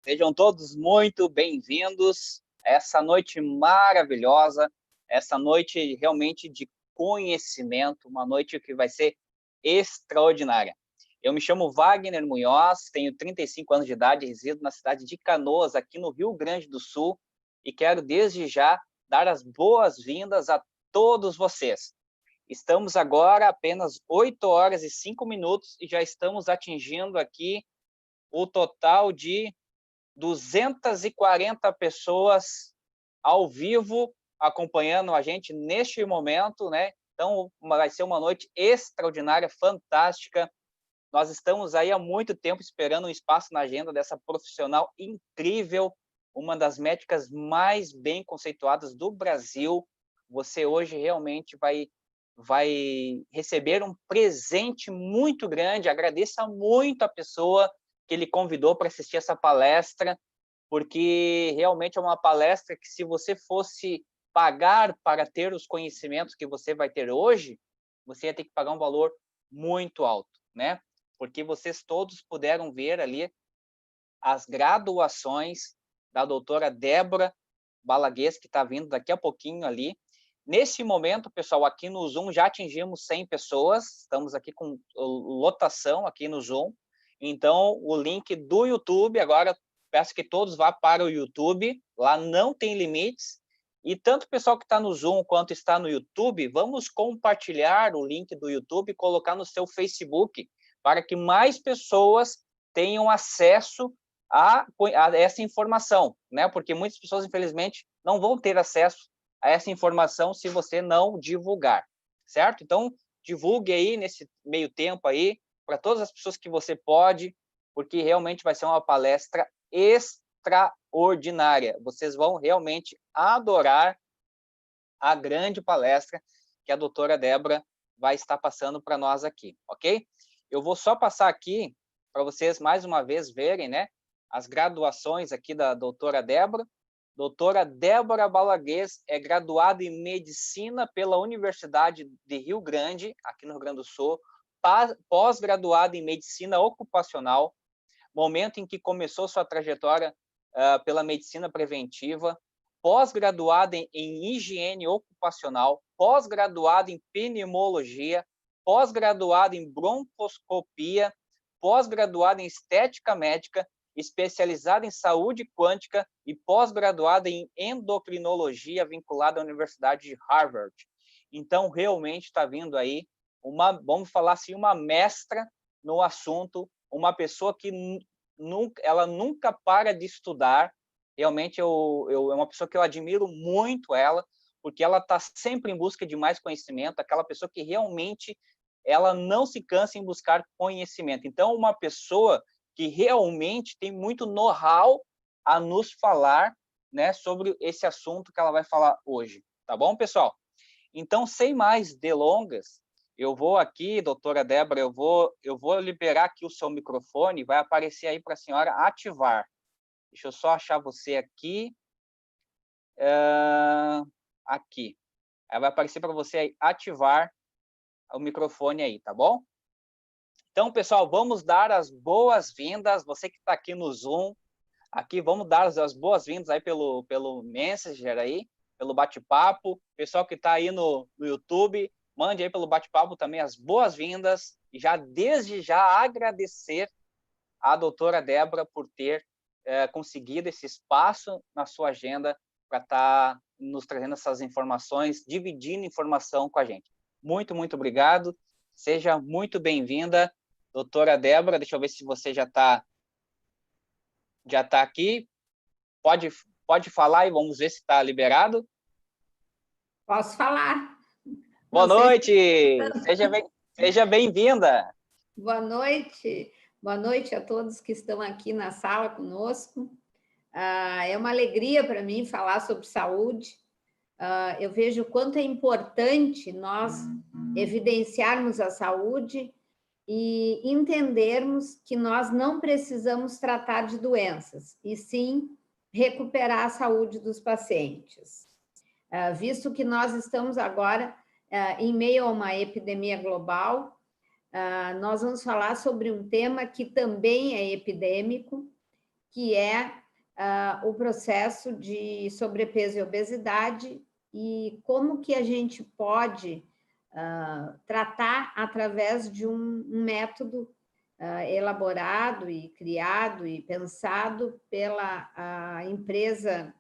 Sejam todos muito bem-vindos a essa noite maravilhosa, essa noite realmente de conhecimento, uma noite que vai ser extraordinária. Eu me chamo Wagner Munhoz, tenho 35 anos de idade, resido na cidade de Canoas, aqui no Rio Grande do Sul, e quero desde já dar as boas-vindas a todos vocês. Estamos agora apenas 8 horas e 5 minutos e já estamos atingindo aqui o total de 240 pessoas ao vivo acompanhando a gente neste momento, né? Então, vai ser uma noite extraordinária, fantástica. Nós estamos aí há muito tempo esperando um espaço na agenda dessa profissional incrível, uma das médicas mais bem conceituadas do Brasil. Você hoje realmente vai receber um presente muito grande. Agradeça muito a pessoa que ele convidou para assistir essa palestra, porque realmente é uma palestra que, se você fosse pagar para ter os conhecimentos que você vai ter hoje, você ia ter que pagar um valor muito alto, né? Porque vocês todos puderam ver ali as graduações da doutora Débora Balaguês, que está vindo daqui a pouquinho ali. Nesse momento, pessoal, aqui no Zoom já atingimos 100 pessoas, estamos aqui com lotação aqui no Zoom. Então, o link do YouTube, agora peço que todos vá para o YouTube, lá não tem limites. E tanto o pessoal que está no Zoom quanto está no YouTube, vamos compartilhar o link do YouTube e colocar no seu Facebook, para que mais pessoas tenham acesso a essa informação, né? Porque muitas pessoas, infelizmente, não vão ter acesso a essa informação se você não divulgar, certo? Então, divulgue aí nesse meio tempo aí para todas as pessoas que você pode, porque realmente vai ser uma palestra extraordinária. Vocês vão realmente adorar a grande palestra que a doutora Débora vai estar passando para nós aqui, ok? Eu vou só passar aqui para vocês mais uma vez verem, né, as graduações aqui da doutora Débora. Doutora Débora Balaguês é graduada em Medicina pela Universidade de Rio Grande, aqui no Rio Grande do Sul, pós-graduada em Medicina Ocupacional, momento em que começou sua trajetória pela medicina preventiva, pós-graduada em higiene ocupacional, pós-graduada em pneumologia, pós-graduada em broncoscopia, pós-graduada em estética médica, especializada em saúde quântica e pós-graduada em endocrinologia vinculada à Universidade de Harvard. Então, realmente está vindo aí vamos falar assim, uma mestra no assunto, uma pessoa que ela nunca para de estudar. Realmente é uma pessoa que eu admiro muito ela, porque ela está sempre em busca de mais conhecimento, aquela pessoa que realmente ela não se cansa em buscar conhecimento. Então, uma pessoa que realmente tem muito know-how a nos falar, né, sobre esse assunto que ela vai falar hoje. Tá bom, pessoal? Então, sem mais delongas, eu vou aqui, doutora Débora, eu vou liberar aqui o seu microfone, vai aparecer aí para a senhora ativar. Deixa eu só achar você aqui. Aqui. Aí vai aparecer para você aí ativar o microfone aí, tá bom? Então, pessoal, vamos dar as boas-vindas, você que está aqui no Zoom, aqui vamos dar as boas-vindas aí pelo Messenger aí, pelo bate-papo. Pessoal que está aí no YouTube, mande aí pelo bate-papo também as boas-vindas e já desde já agradecer à doutora Débora por ter conseguido esse espaço na sua agenda para estar nos trazendo essas informações, dividindo informação com a gente. Muito, muito obrigado. Seja muito bem-vinda, doutora Débora. Deixa eu ver se você já tá aqui. Pode falar e vamos ver se está liberado. Posso falar? Boa noite! Seja bem-vinda! Boa noite! Boa noite a todos que estão aqui na sala conosco. É uma alegria para mim falar sobre saúde. Eu vejo o quanto é importante nós evidenciarmos a saúde e entendermos que nós não precisamos tratar de doenças, e sim recuperar a saúde dos pacientes. Visto que nós estamos agora em meio a uma epidemia global, nós vamos falar sobre um tema que também é epidêmico que é o processo de sobrepeso e obesidade e como que a gente pode tratar através de um método elaborado e criado e pensado pela empresa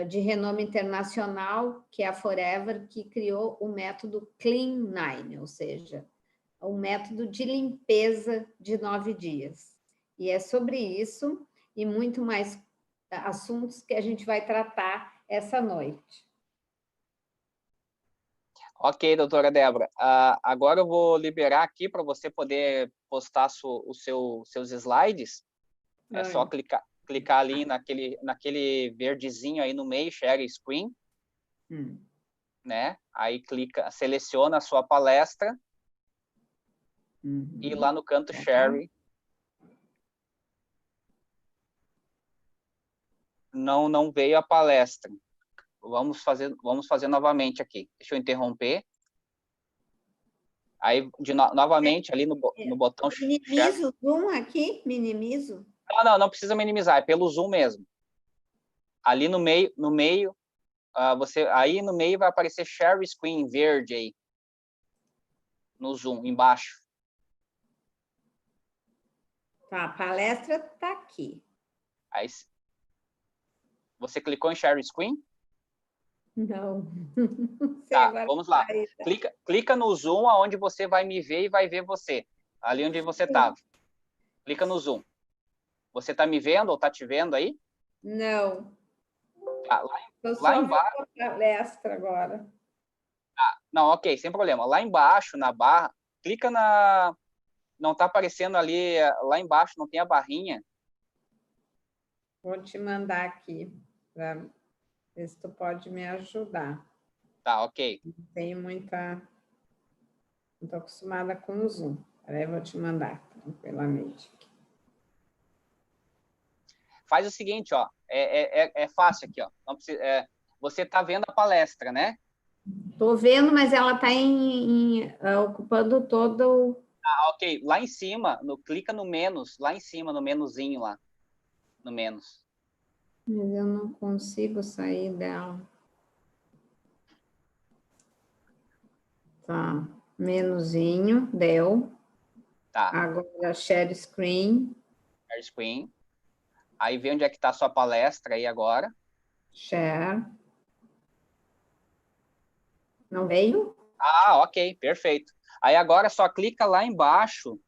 de renome internacional, que é a Forever, que criou o método Clean9, ou seja, um método de limpeza de 9 dias. E é sobre isso e muito mais assuntos que a gente vai tratar essa noite. Ok, doutora Débora. Agora eu vou liberar aqui para você poder postar os seus slides. É só clicar ali naquele verdezinho aí no meio, Share Screen. Né? Aí seleciona a sua palestra e lá no canto Share. Não veio a palestra. Vamos fazer novamente aqui. Deixa eu interromper. Aí, novamente, ali no botão... Minimizo o Zoom aqui? Minimizo? Não precisa minimizar, é pelo Zoom mesmo. Ali no meio, aí no meio vai aparecer Share Screen verde aí. No Zoom, embaixo. Tá, a palestra está aqui. Aí, você clicou em Share Screen? Não. Tá, vamos lá. Clica no Zoom, aonde você vai me ver e vai ver você. Ali onde você estava. Clica no Zoom. Você está me vendo ou está te vendo aí? Não. Tá, lá embaixo. Palestra agora. Não, ok, sem problema. Lá embaixo, na barra, clica na... Não está aparecendo ali, lá embaixo, não tem a barrinha. Vou te mandar aqui, para ver se tu pode me ajudar. Tá, ok. Não tenho muita... Não estou acostumada com o Zoom. Aí eu vou te mandar, tranquilamente. Faz o seguinte, ó. É fácil aqui, ó. Não precisa, você está vendo a palestra, né? Estou vendo, mas ela está ocupando todo o... Ok. Lá em cima, clica no menos, lá em cima, no menuzinho lá. No menos. Mas eu não consigo sair dela. Tá. Menuzinho, deu. Tá. Agora, share screen. Share screen. Aí vê onde é que está a sua palestra aí agora. Share. Não veio? Ok, perfeito. Aí agora só clica lá embaixo.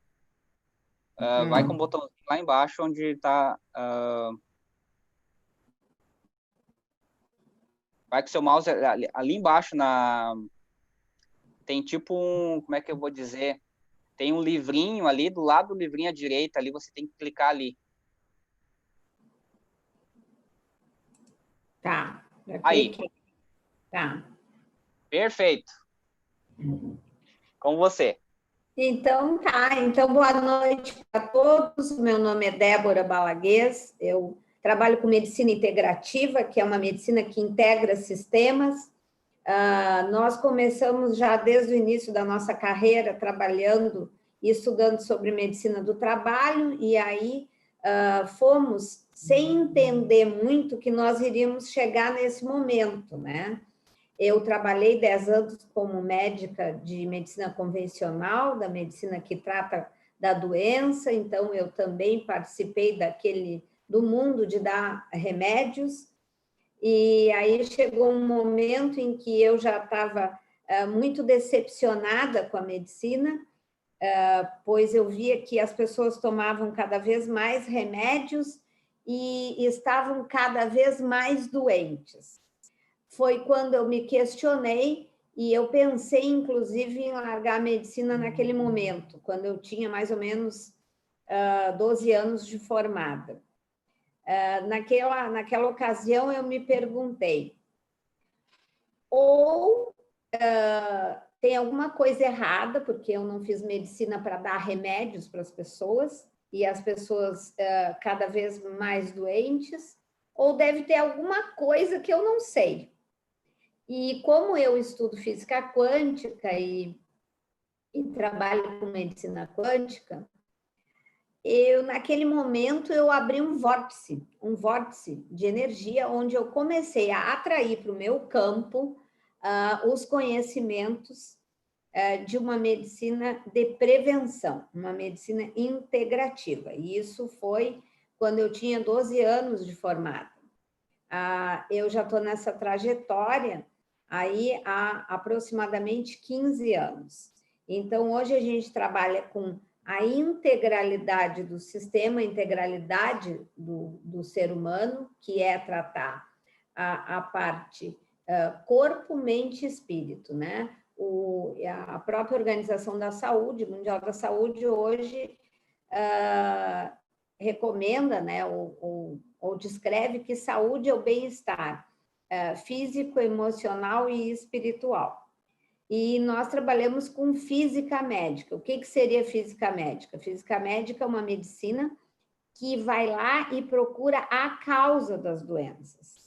Vai com o botãozinho lá embaixo onde está... vai com o seu mouse ali embaixo tem tipo um... Como é que eu vou dizer? Tem um livrinho ali, do lado do livrinho à direita, ali você tem que clicar ali. Tá. Aí. Tá. Perfeito. Com você. Então, tá. Então, boa noite a todos. Meu nome é Débora Balaguês. Eu trabalho com medicina integrativa, que é uma medicina que integra sistemas. Nós começamos já desde o início da nossa carreira trabalhando e estudando sobre medicina do trabalho, e aí fomos sem entender muito que nós iríamos chegar nesse momento, né? Eu trabalhei 10 anos como médica de medicina convencional, da medicina que trata da doença, então eu também participei do mundo de dar remédios, e aí chegou um momento em que eu já estava muito decepcionada com a medicina, pois eu via que as pessoas tomavam cada vez mais remédios e estavam cada vez mais doentes. Foi quando eu me questionei e eu pensei, inclusive, em largar a medicina naquele momento, quando eu tinha mais ou menos 12 anos de formada. Naquela ocasião, eu me perguntei, ou tem alguma coisa errada, porque eu não fiz medicina para dar remédios para as pessoas, e as pessoas cada vez mais doentes, ou deve ter alguma coisa que eu não sei. E como eu estudo física quântica e trabalho com medicina quântica, naquele momento, eu abri um vórtice de energia, onde eu comecei a atrair para o meu campo os conhecimentos de uma medicina de prevenção, uma medicina integrativa. E isso foi quando eu tinha 12 anos de formada. Eu já estou nessa trajetória aí há aproximadamente 15 anos. Então, hoje a gente trabalha com a integralidade do sistema, a integralidade do ser humano, que é tratar a parte corpo, mente e espírito, né? A própria Organização da Saúde, Mundial da Saúde, hoje recomenda, né, ou descreve que saúde é o bem-estar físico, emocional e espiritual. E nós trabalhamos com física médica. O que seria física médica? Física médica é uma medicina que vai lá e procura a causa das doenças.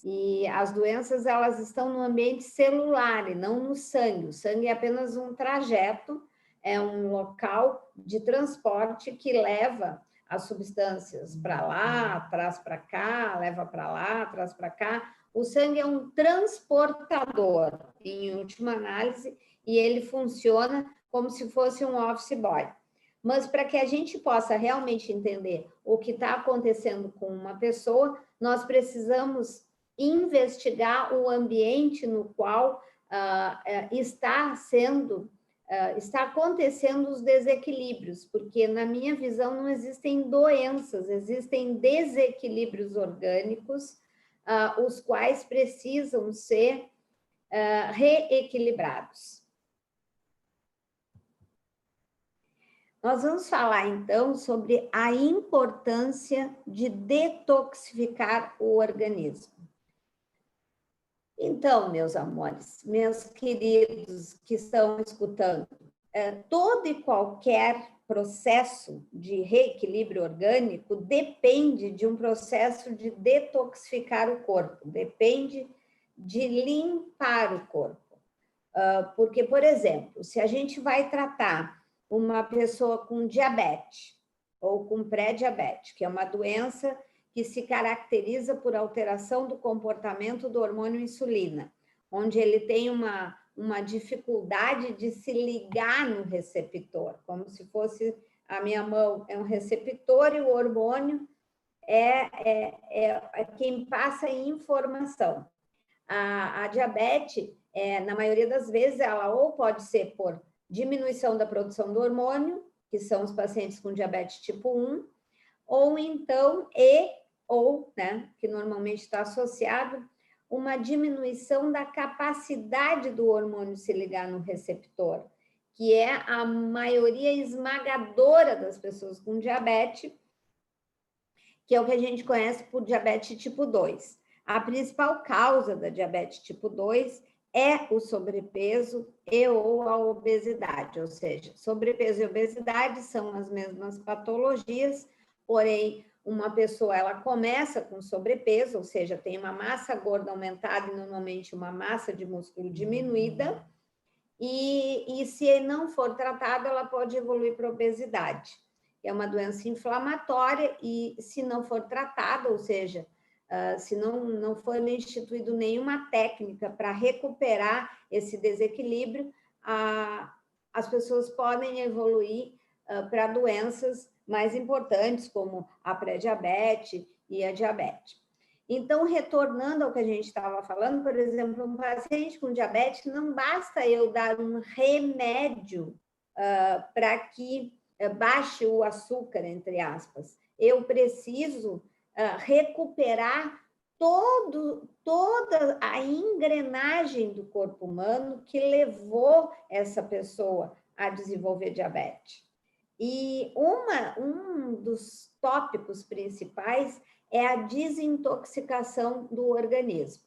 E as doenças, elas estão no ambiente celular e não no sangue. O sangue é apenas um trajeto, é um local de transporte que leva as substâncias para lá, traz para cá, leva para lá, traz para cá. O sangue é um transportador, em última análise, e ele funciona como se fosse um office boy. Mas para que a gente possa realmente entender o que está acontecendo com uma pessoa, nós precisamos investigar o ambiente no qual está acontecendo os desequilíbrios, porque na minha visão não existem doenças, existem desequilíbrios orgânicos, os quais precisam ser reequilibrados. Nós vamos falar, então, sobre a importância de detoxificar o organismo. Então, meus amores, meus queridos que estão escutando, todo e qualquer processo de reequilíbrio orgânico depende de um processo de detoxificar o corpo, depende de limpar o corpo. Porque, por exemplo, se a gente vai tratar uma pessoa com diabetes ou com pré-diabetes, que é uma doença que se caracteriza por alteração do comportamento do hormônio insulina, onde ele tem uma dificuldade de se ligar no receptor, como se fosse a minha mão é um receptor e o hormônio é quem passa informação. A diabetes, na maioria das vezes, ela ou pode ser por diminuição da produção do hormônio, que são os pacientes com diabetes tipo 1, ou então, né, que normalmente está associado, uma diminuição da capacidade do hormônio se ligar no receptor, que é a maioria esmagadora das pessoas com diabetes, que é o que a gente conhece por diabetes tipo 2. A principal causa da diabetes tipo 2 é o sobrepeso ou a obesidade, ou seja, sobrepeso e obesidade são as mesmas patologias, porém, uma pessoa, ela começa com sobrepeso, ou seja, tem uma massa gorda aumentada e normalmente uma massa de músculo diminuída, e se não for tratada, ela pode evoluir para obesidade. É uma doença inflamatória e se não for tratada, ou seja, se não for instituído nenhuma técnica para recuperar esse desequilíbrio, as pessoas podem evoluir para doenças mais importantes, como a pré-diabetes e a diabetes. Então, retornando ao que a gente estava falando, por exemplo, um paciente com diabetes, não basta eu dar um remédio para que baixe o açúcar, entre aspas. Eu preciso recuperar toda a engrenagem do corpo humano que levou essa pessoa a desenvolver diabetes. E um dos tópicos principais é a desintoxicação do organismo.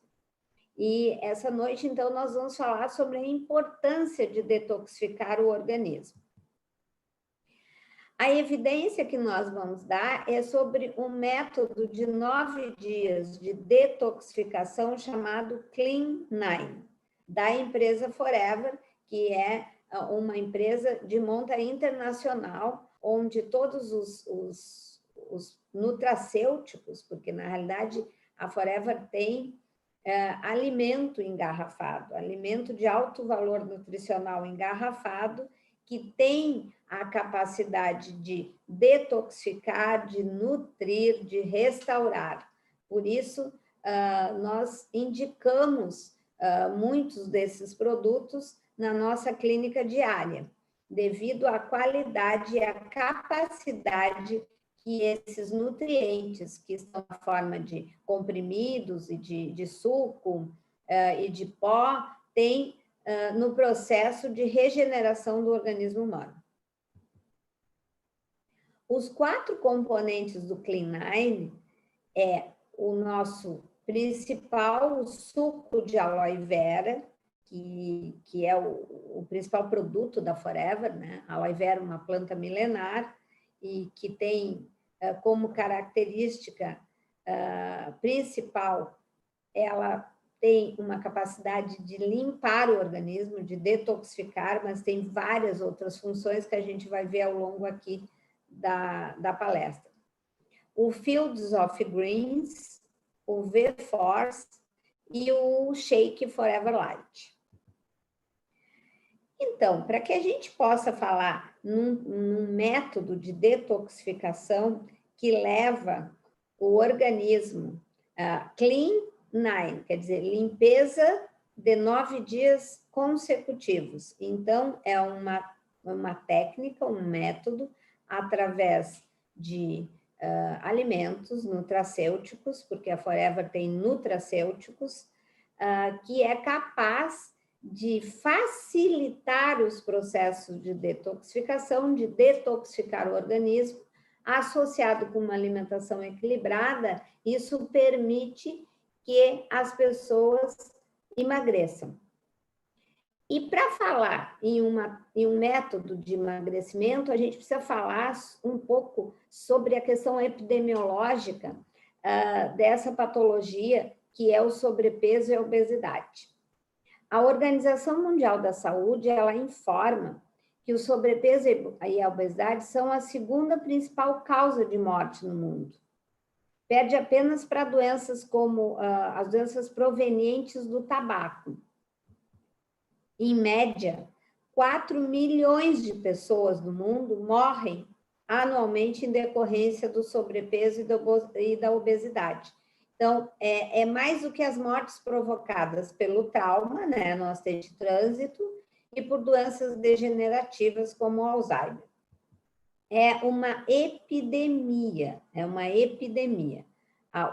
E essa noite, então, nós vamos falar sobre a importância de detoxificar o organismo. A evidência que nós vamos dar é sobre um método de 9 dias de detoxificação chamado Clean9, da empresa Forever, que é uma empresa de monta internacional, onde todos os nutracêuticos, porque na realidade a Forever tem alimento engarrafado, alimento de alto valor nutricional engarrafado, que tem a capacidade de detoxificar, de nutrir, de restaurar. Por isso, nós indicamos muitos desses produtos na nossa clínica diária, devido à qualidade e à capacidade que esses nutrientes, que estão na forma de comprimidos e de suco e de pó, têm no processo de regeneração do organismo humano. Os 4 componentes do Clean9 é o nosso principal suco de aloe vera, que é o principal produto da Forever, né? A aloe vera é uma planta milenar e que tem como característica principal, ela tem uma capacidade de limpar o organismo, de detoxificar, mas tem várias outras funções que a gente vai ver ao longo aqui da palestra. O Fields of Greens, o V-Force e o Shake Forever Light. Então, para que a gente possa falar num método de detoxificação que leva o organismo Clean9, quer dizer, limpeza de 9 dias consecutivos. Então, é uma técnica, um método, através de alimentos nutracêuticos, porque a Forever tem nutracêuticos, que é capaz de facilitar os processos de detoxificação, de detoxificar o organismo, associado com uma alimentação equilibrada, isso permite que as pessoas emagreçam. E para falar em um método de emagrecimento, a gente precisa falar um pouco sobre a questão epidemiológica dessa patologia, que é o sobrepeso e a obesidade. A Organização Mundial da Saúde, ela informa que o sobrepeso e a obesidade são a segunda principal causa de morte no mundo. Perde apenas para doenças como as doenças provenientes do tabaco. Em média, 4 milhões de pessoas no mundo morrem anualmente em decorrência do sobrepeso e da obesidade. Então, é mais do que as mortes provocadas pelo trauma, né, no acidente de trânsito, e por doenças degenerativas como o Alzheimer. É uma epidemia,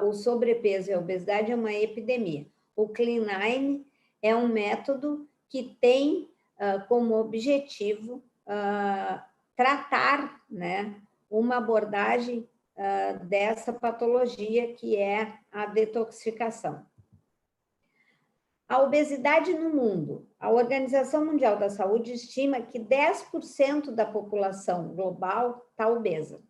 O sobrepeso e a obesidade é uma epidemia. O Clean9 é um método que tem como objetivo tratar, né, uma abordagem dessa patologia que é a detoxificação. A obesidade no mundo. A Organização Mundial da Saúde estima que 10% da população global está obesa.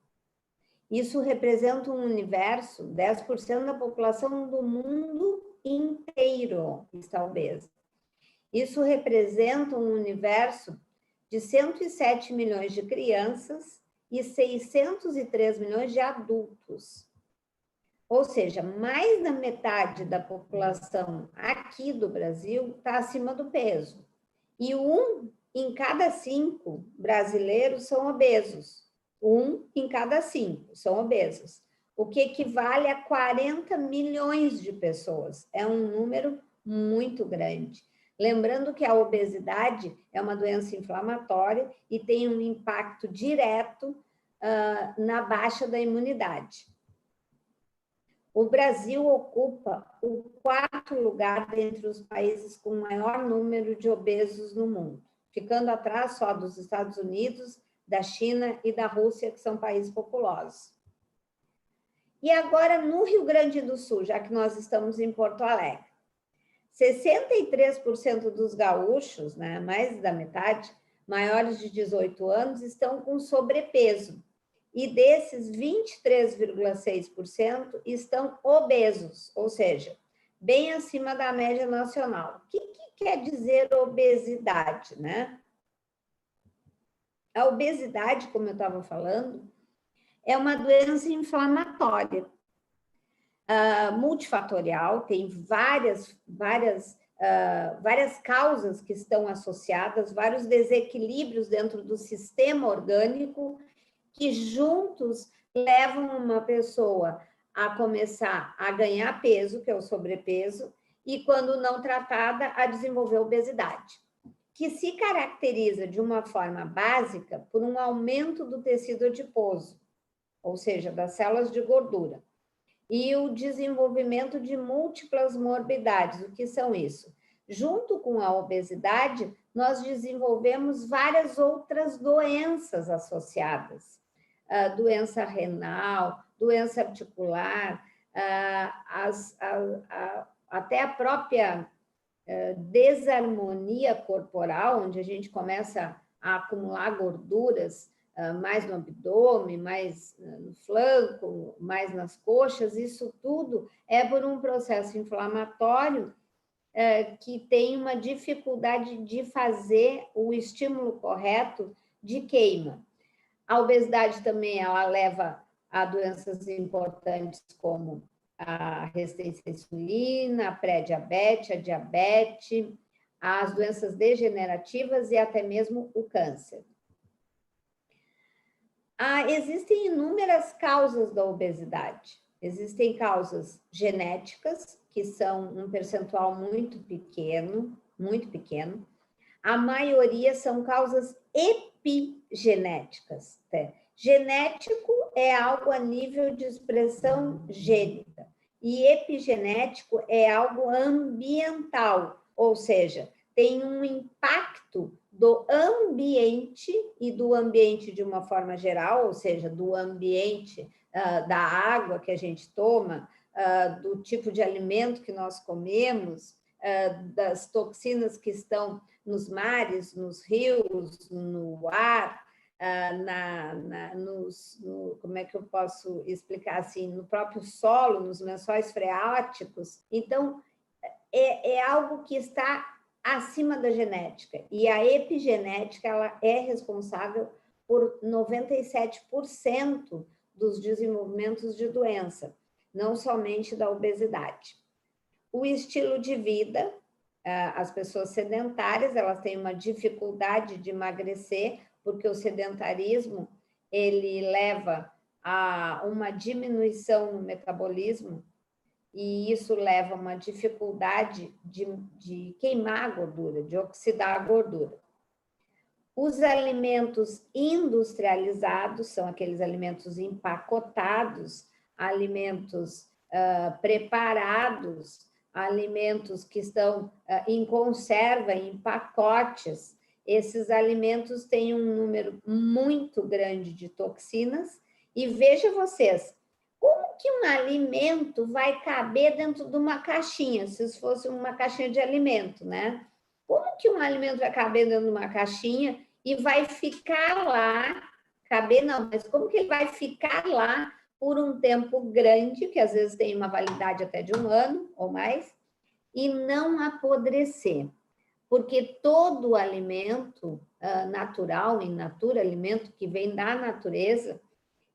Isso representa um universo, 10% da população do mundo inteiro está obesa. Isso representa um universo de 107 milhões de crianças e 603 milhões de adultos. Ou seja, mais da metade da população aqui do Brasil está acima do peso. E 1 em cada 5 brasileiros são obesos. 1 em cada 5 são obesos. O que equivale a 40 milhões de pessoas. É um número muito grande. Lembrando que a obesidade é uma doença inflamatória e tem um impacto direto na baixa da imunidade. O Brasil ocupa o 4º lugar dentre os países com maior número de obesos no mundo, ficando atrás só dos Estados Unidos, da China e da Rússia, que são países populosos. E agora, no Rio Grande do Sul, já que nós estamos em Porto Alegre, 63% dos gaúchos, né, mais da metade, maiores de 18 anos, estão com sobrepeso. E desses, 23,6% estão obesos, ou seja, bem acima da média nacional. O que quer dizer obesidade, né? A obesidade, como eu estava falando, é uma doença inflamatória, multifatorial, tem várias causas que estão associadas, vários desequilíbrios dentro do sistema orgânico que juntos levam uma pessoa a começar a ganhar peso, que é o sobrepeso, e quando não tratada, a desenvolver obesidade, que se caracteriza de uma forma básica por um aumento do tecido adiposo, ou seja, das células de gordura, e o desenvolvimento de múltiplas morbidades. O que são isso? Junto com a obesidade, nós desenvolvemos várias outras doenças associadas. Doença renal, doença articular, até a própria desarmonia corporal, onde a gente começa a acumular gorduras mais no abdômen, mais no flanco, mais nas coxas, isso tudo é por um processo inflamatório que tem uma dificuldade de fazer o estímulo correto de queima. A obesidade também ela leva a doenças importantes como a resistência à insulina, a pré-diabetes, a diabetes, as doenças degenerativas e até mesmo o câncer. Existem inúmeras causas da obesidade. Existem causas genéticas, que são um percentual muito pequeno, muito pequeno. A maioria são causas epigenéticas. Genético é algo a nível de expressão gênica, e epigenético é algo ambiental, ou seja, tem um impacto do ambiente e do ambiente de uma forma geral, ou seja, do ambiente da água que a gente toma, do tipo de alimento que nós comemos, das toxinas que estão nos mares, nos rios, no ar, como é que eu posso explicar assim, no próprio solo, nos lençóis freáticos. Então, é algo que está acima da genética. E a epigenética ela é responsável por 97% dos desenvolvimentos de doença, não somente da obesidade. O estilo de vida, as pessoas sedentárias, elas têm uma dificuldade de emagrecer, porque o sedentarismo, ele leva a uma diminuição no metabolismo, e isso leva a uma dificuldade de queimar a gordura, de oxidar a gordura. Os alimentos industrializados são aqueles alimentos empacotados, alimentos preparados, alimentos que estão em conserva, em pacotes. Esses alimentos têm um número muito grande de toxinas. E veja vocês, como que um alimento vai caber dentro de uma caixinha, se isso fosse uma caixinha de alimento, né? Como que um alimento vai caber dentro de uma caixinha e vai ficar lá, caber não, mas como que ele vai ficar lá por um tempo grande, que às vezes tem uma validade até de 1 ano ou mais, e não apodrecer? Porque todo alimento natural, in natura, alimento que vem da natureza,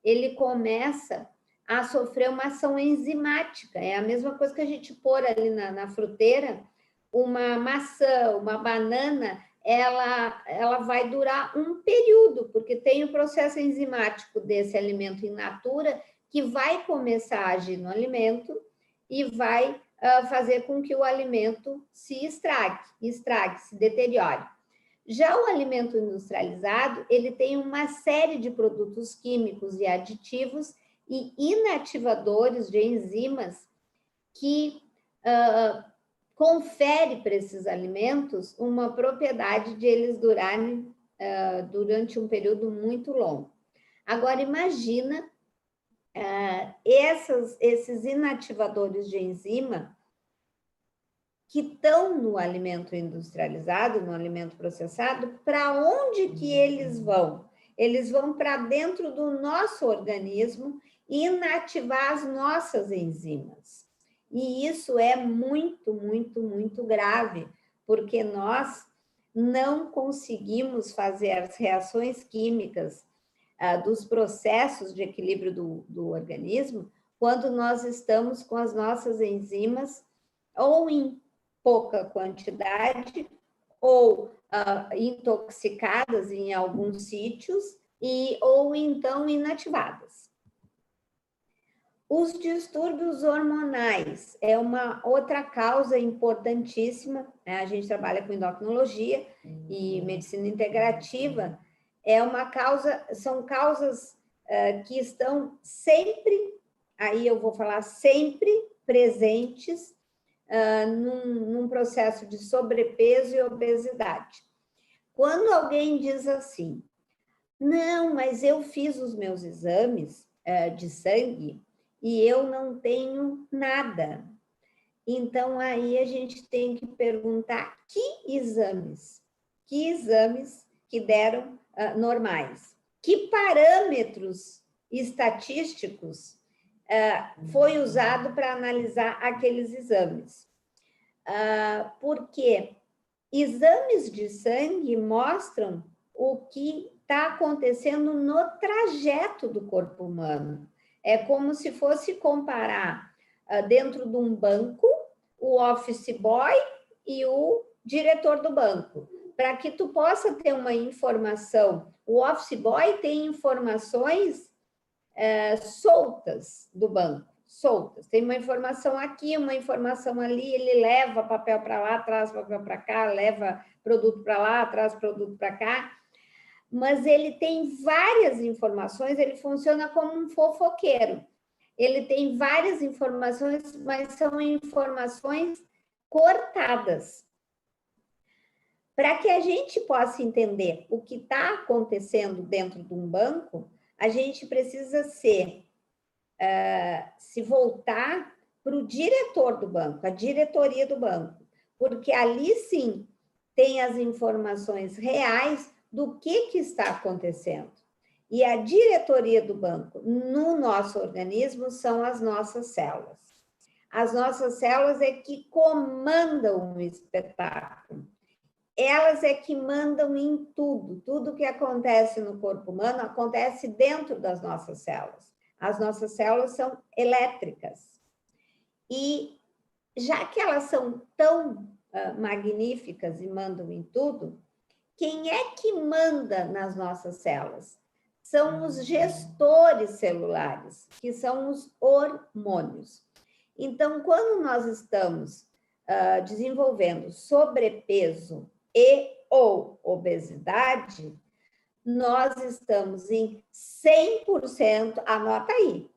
ele começa a sofrer uma ação enzimática. É a mesma coisa que a gente pôr ali na fruteira, uma maçã, uma banana, ela vai durar um período, porque tem o processo enzimático desse alimento in natura que vai começar a agir no alimento e vai fazer com que o alimento se estrague, se deteriore. Já o alimento industrializado, ele tem uma série de produtos químicos e aditivos e inativadores de enzimas que confere para esses alimentos uma propriedade de eles durarem durante um período muito longo. Agora, imagina esses inativadores de enzima que estão no alimento industrializado, no alimento processado, para onde que eles vão? Eles vão para dentro do nosso organismo e inativar as nossas enzimas. E isso é muito, muito, muito grave, porque nós não conseguimos fazer as reações químicas dos processos de equilíbrio do organismo quando nós estamos com as nossas enzimas ou em pouca quantidade ou intoxicadas em alguns sítios ou então inativadas. Os distúrbios hormonais é uma outra causa importantíssima, né? A gente trabalha com endocrinologia e medicina integrativa, são causas que estão sempre, aí eu vou falar sempre presentes num processo de sobrepeso e obesidade. Quando alguém diz assim, não, mas eu fiz os meus exames de sangue e eu não tenho nada. Então, aí a gente tem que perguntar que exames que deram normais, que parâmetros estatísticos foi usado para analisar aqueles exames. Porque exames de sangue mostram o que está acontecendo no trajeto do corpo humano. É como se fosse comparar dentro de um banco o office boy e o diretor do banco. Para que tu possa ter uma informação, o office boy tem informações soltas do banco, soltas. Tem uma informação aqui, uma informação ali, ele leva papel para lá, traz papel para cá, leva produto para lá, traz produto para cá. Mas ele tem várias informações, ele funciona como um fofoqueiro. Ele tem várias informações, mas são informações cortadas. Para que a gente possa entender o que está acontecendo dentro de um banco, a gente precisa se voltar para o diretor do banco, a diretoria do banco, porque ali sim tem as informações reais do que está acontecendo. E a diretoria do banco no nosso organismo são as nossas células. As nossas células é que comandam o espetáculo. Elas é que mandam em tudo. Tudo que acontece no corpo humano acontece dentro das nossas células. As nossas células são elétricas. E já que elas são tão magníficas e mandam em tudo, quem é que manda nas nossas células? São os gestores celulares, que são os hormônios. Então, quando nós estamos desenvolvendo sobrepeso ou obesidade, nós estamos em 100%, anota aí,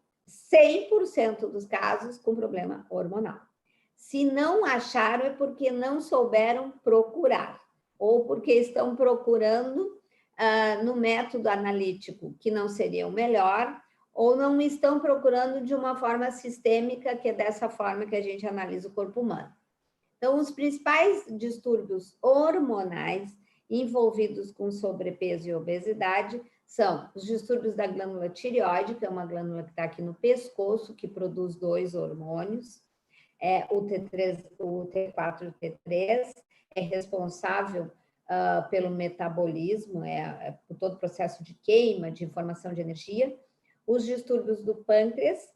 100% dos casos com problema hormonal. Se não acharam, é porque não souberam procurar, ou porque estão procurando no método analítico, que não seria o melhor, ou não estão procurando de uma forma sistêmica, que é dessa forma que a gente analisa o corpo humano. Então, os principais distúrbios hormonais envolvidos com sobrepeso e obesidade são os distúrbios da glândula tireoide, que é uma glândula que está aqui no pescoço, que produz 2 hormônios, o T3, o T4 e o T3, é responsável pelo metabolismo, por todo o processo de queima, de formação de energia. Os distúrbios do pâncreas,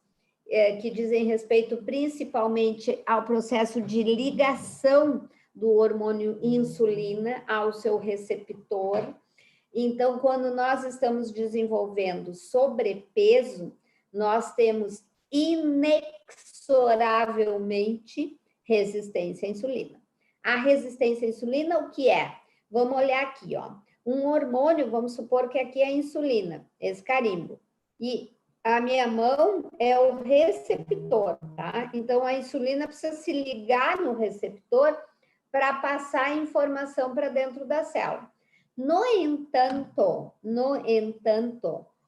que dizem respeito principalmente ao processo de ligação do hormônio insulina ao seu receptor. Então, quando nós estamos desenvolvendo sobrepeso, nós temos inexoravelmente resistência à insulina. A resistência à insulina, o que é? Vamos olhar aqui, ó. Um hormônio, vamos supor que aqui é a insulina, esse carimbo. E a minha mão é o receptor, tá? Então, a insulina precisa se ligar no receptor para passar a informação para dentro da célula. No entanto,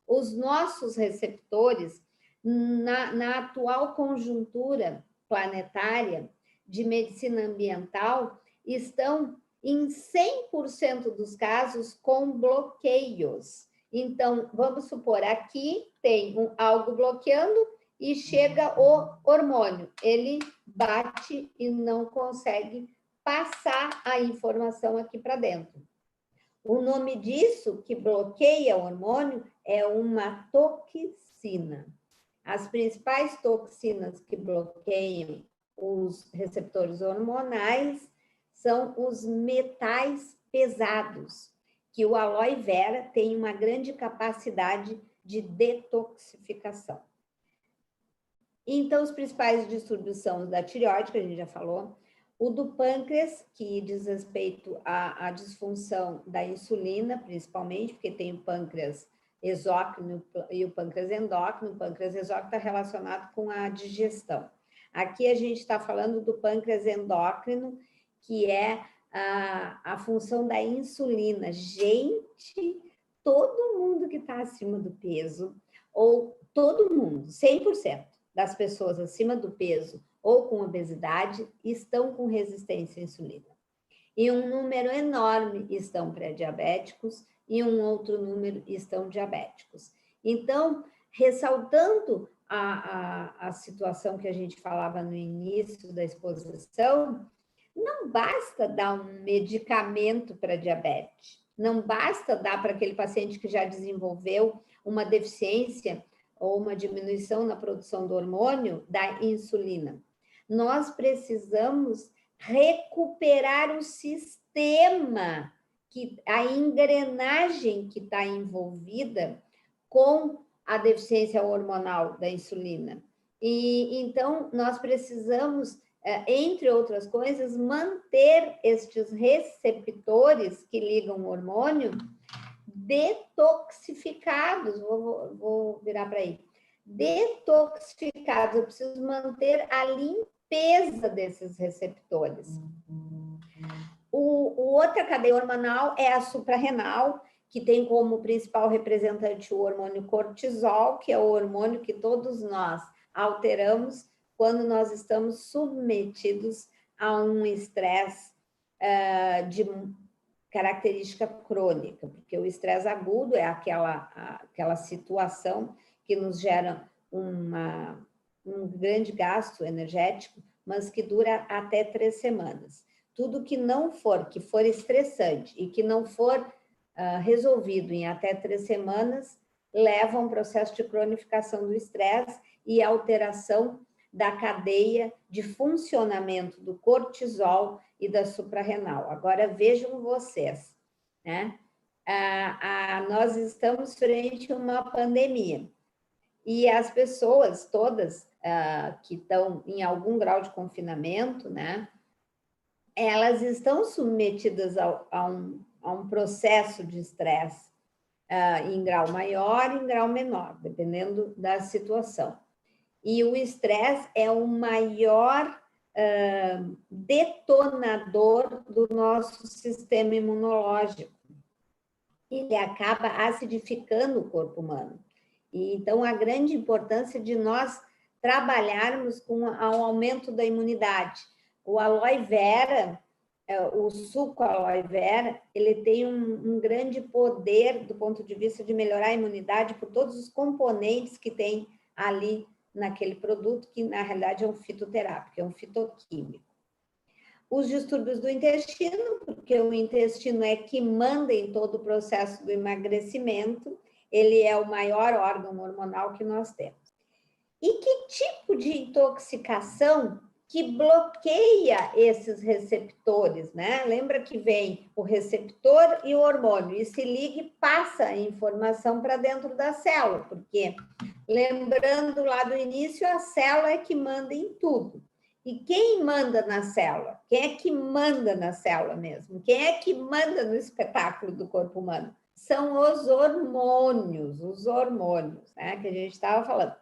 os nossos receptores, na atual conjuntura planetária de medicina ambiental, estão em 100% dos casos com bloqueios. Então, vamos supor, aqui tem algo bloqueando e chega o hormônio. Ele bate e não consegue passar a informação aqui para dentro. O nome disso, que bloqueia o hormônio, é uma toxina. As principais toxinas que bloqueiam os receptores hormonais são os metais pesados, que o aloe vera tem uma grande capacidade de detoxificação. Então, os principais distúrbios são os da tireoide, que a gente já falou, o do pâncreas, que diz respeito à disfunção da insulina, principalmente, porque tem o pâncreas exócrino e o pâncreas endócrino. O pâncreas exócrino está relacionado com a digestão. Aqui a gente está falando do pâncreas endócrino, que é a função da insulina. Gente, todo mundo que está acima do peso, ou todo mundo, 100% das pessoas acima do peso ou com obesidade, estão com resistência à insulina. E um número enorme estão pré-diabéticos e um outro número estão diabéticos. Então, ressaltando a situação que a gente falava no início da exposição, não basta dar um medicamento para diabetes, não basta dar para aquele paciente que já desenvolveu uma deficiência ou uma diminuição na produção do hormônio da insulina. Nós precisamos recuperar o sistema, a engrenagem que está envolvida com a deficiência hormonal da insulina. E então nós precisamos, entre outras coisas, manter estes receptores que ligam o hormônio detoxificados. Vou virar para aí. Detoxificados. Eu preciso manter a limpeza desses receptores. Outra cadeia hormonal é a suprarrenal, que tem como principal representante o hormônio cortisol, que é o hormônio que todos nós alteramos quando nós estamos submetidos a um estresse de característica crônica, porque o estresse agudo é aquela situação que nos gera um grande gasto energético, mas que dura até 3 semanas. Tudo que for estressante e que não for resolvido em até 3 semanas, leva a um processo de cronificação do estresse e alteração da cadeia de funcionamento do cortisol e da suprarrenal. Agora, vejam vocês, né? Nós estamos frente a uma pandemia e as pessoas todas que estão em algum grau de confinamento, né? Elas estão submetidas a um processo de estresse em grau maior e em grau menor, dependendo da situação. E o estresse é o maior detonador do nosso sistema imunológico. Ele acaba acidificando o corpo humano. E, então, a grande importância de nós trabalharmos com o aumento da imunidade. O aloe vera, o suco aloe vera, ele tem um grande poder do ponto de vista de melhorar a imunidade por todos os componentes que tem ali naquele produto, que na realidade é um fitoterápico, é um fitoquímico. Os distúrbios do intestino, porque o intestino é que manda em todo o processo do emagrecimento, ele é o maior órgão hormonal que nós temos. E que tipo de intoxicação que bloqueia esses receptores, né? Lembra que vem o receptor e o hormônio, e se liga e passa a informação para dentro da célula, porque, lembrando lá do início, a célula é que manda em tudo. E quem manda na célula? Quem é que manda na célula mesmo? Quem é que manda no espetáculo do corpo humano? São os hormônios, né, que a gente estava falando.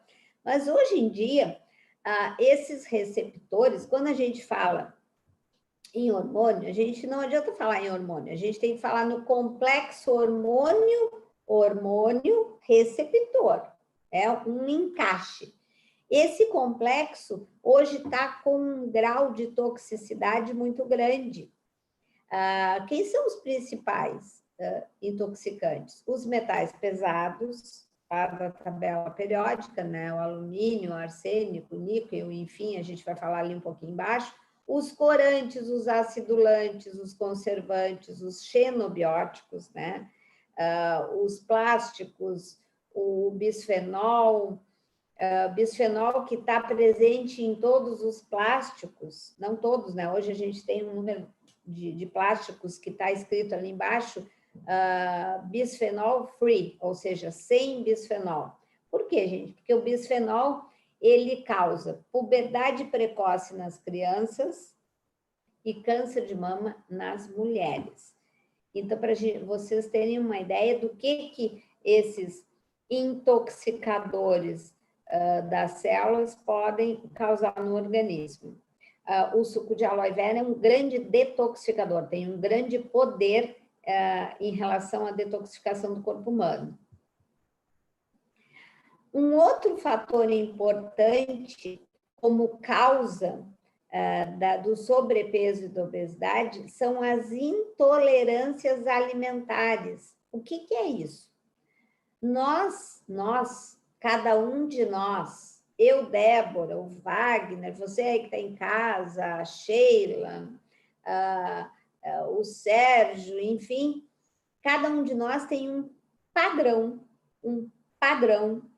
Mas hoje em dia, esses receptores, quando a gente fala em hormônio, a gente não adianta falar em hormônio, a gente tem que falar no complexo hormônio-receptor. É um encaixe. Esse complexo hoje está com um grau de toxicidade muito grande. Quem são os principais intoxicantes? Os metais pesados, da tabela periódica, né? O alumínio, o arsênico, o níquel, enfim, a gente vai falar ali um pouquinho embaixo. Os corantes, os acidulantes, os conservantes, os xenobióticos, né? Os plásticos, o bisfenol, bisfenol que está presente em todos os plásticos, não todos, né? Hoje a gente tem um número de plásticos que está escrito ali embaixo, bisfenol free, ou seja, sem bisfenol. Por quê, gente? Porque o bisfenol, ele causa puberdade precoce nas crianças e câncer de mama nas mulheres. Então, para vocês terem uma ideia do que esses intoxicadores das células podem causar no organismo. O suco de aloe vera é um grande detoxificador, tem um grande poder em relação à detoxificação do corpo humano. Um outro fator importante como causa do sobrepeso e da obesidade são as intolerâncias alimentares. O que é isso? Cada um de nós, eu, Débora, o Wagner, você aí que está em casa, a Sheila, o Sérgio, enfim, cada um de nós tem um padrão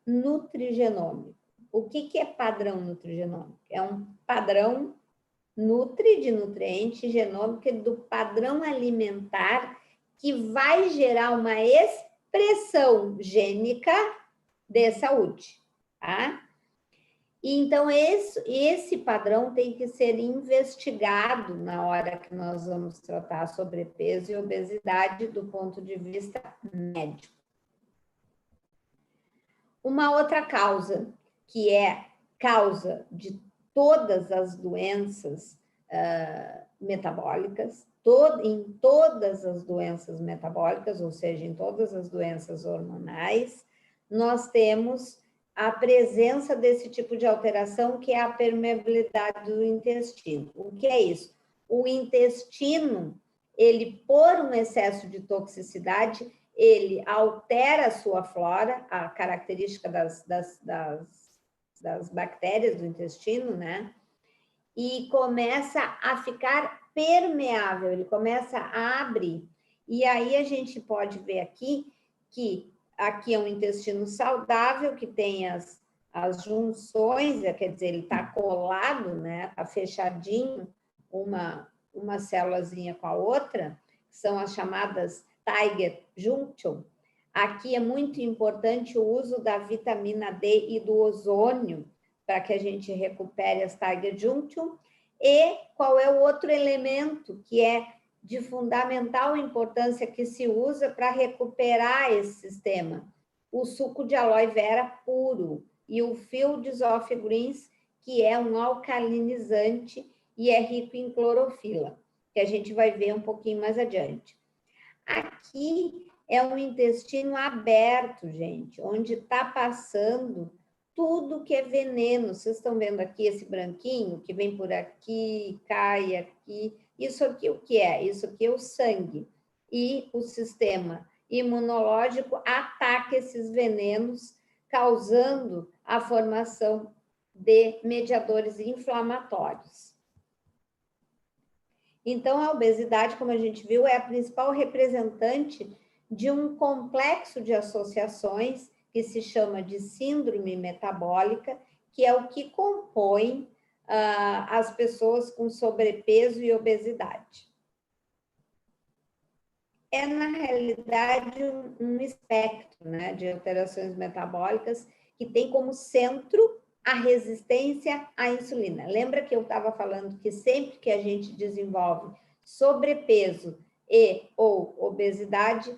nutrigenômico. O que é padrão nutrigenômico? É um padrão de nutriente genômico do padrão alimentar que vai gerar uma expressão gênica de saúde, tá? Então, esse padrão tem que ser investigado na hora que nós vamos tratar sobrepeso e obesidade do ponto de vista médico. Uma outra causa, que é causa de todas as doenças metabólicas, em todas as doenças metabólicas, ou seja, em todas as doenças hormonais, nós temos a presença desse tipo de alteração, que é a permeabilidade do intestino. O que é isso? O intestino, ele, por um excesso de toxicidade, ele altera a sua flora, a característica das bactérias do intestino, né? E começa a ficar permeável, ele começa a abrir. E aí a gente pode ver aqui que aqui é um intestino saudável, que tem as junções, quer dizer, ele está colado, né? Está fechadinho, uma célulazinha com a outra, que são as chamadas Tiger Junction. Aqui é muito importante o uso da vitamina D e do ozônio, para que a gente recupere as Tiger Junction. E qual é o outro elemento que é de fundamental importância que se usa para recuperar esse sistema? O suco de aloe vera puro e o Fields of Greens, que é um alcalinizante e é rico em clorofila, que a gente vai ver um pouquinho mais adiante. Aqui é um intestino aberto, gente, onde está passando tudo que é veneno. Vocês estão vendo aqui esse branquinho que vem por aqui, cai aqui. Isso aqui o que é? Isso aqui é o sangue. E o sistema imunológico ataca esses venenos, causando a formação de mediadores inflamatórios. Então, a obesidade, como a gente viu, é a principal representante de um complexo de associações que se chama de síndrome metabólica, que é o que compõe as pessoas com sobrepeso e obesidade. É, na realidade, um espectro, né, de alterações metabólicas que tem como centro a resistência à insulina. Lembra que eu estava falando que sempre que a gente desenvolve sobrepeso e ou obesidade,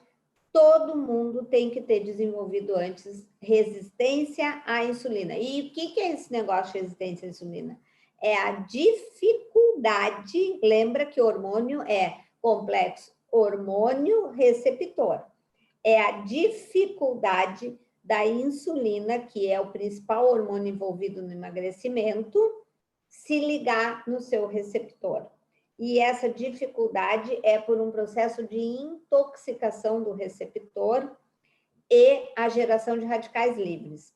todo mundo tem que ter desenvolvido antes resistência à insulina. E o que é esse negócio de resistência à insulina? É a dificuldade, lembra que o hormônio é complexo hormônio-receptor. É a dificuldade da insulina, que é o principal hormônio envolvido no emagrecimento, se ligar no seu receptor. E essa dificuldade é por um processo de intoxicação do receptor e a geração de radicais livres.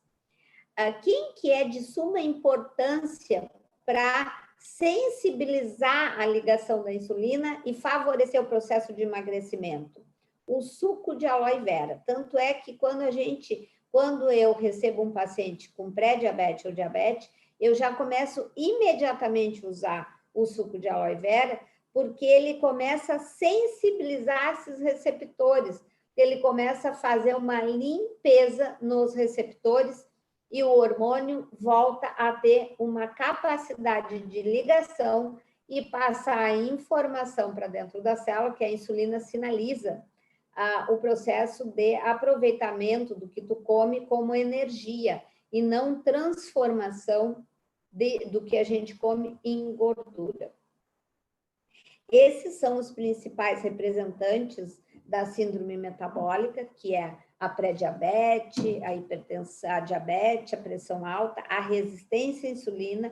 Quem que é de suma importância para sensibilizar a ligação da insulina e favorecer o processo de emagrecimento? O suco de aloe vera. Tanto é que quando eu recebo um paciente com pré-diabetes ou diabetes, eu já começo imediatamente a usar o suco de aloe vera, porque ele começa a sensibilizar esses receptores, ele começa a fazer uma limpeza nos receptores e o hormônio volta a ter uma capacidade de ligação e passar a informação para dentro da célula, que a insulina sinaliza o processo de aproveitamento do que tu come como energia e não transformação do que a gente come em gordura. Esses são os principais representantes da síndrome metabólica, que é a pré-diabetes, a hipertensão, a diabetes, a pressão alta, a resistência à insulina,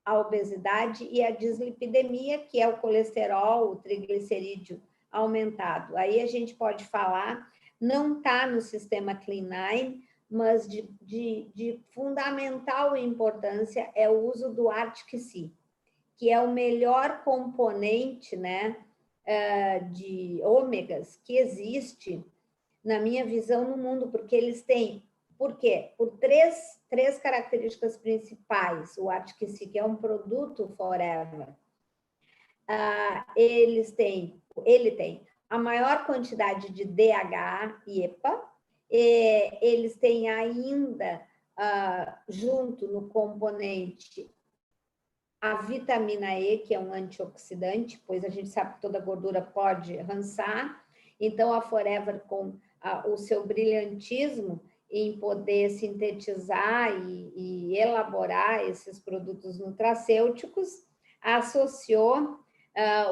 a obesidade e a dislipidemia, que é o colesterol, o triglicerídeo aumentado. Aí a gente pode falar, não está no sistema Clean9, mas de fundamental importância é o uso do Arctic-C, que é o melhor componente, né, de ômegas que existe, na minha visão, no mundo, porque eles têm, por quê? Por três características principais. O Arctic-C, que é um produto forever, ele tem a maior quantidade de DHA e EPA, eles têm ainda, junto no componente, a vitamina E, que é um antioxidante, pois a gente sabe que toda gordura pode rançar, então a Forever, com o seu brilhantismo em poder sintetizar e elaborar esses produtos nutracêuticos, associou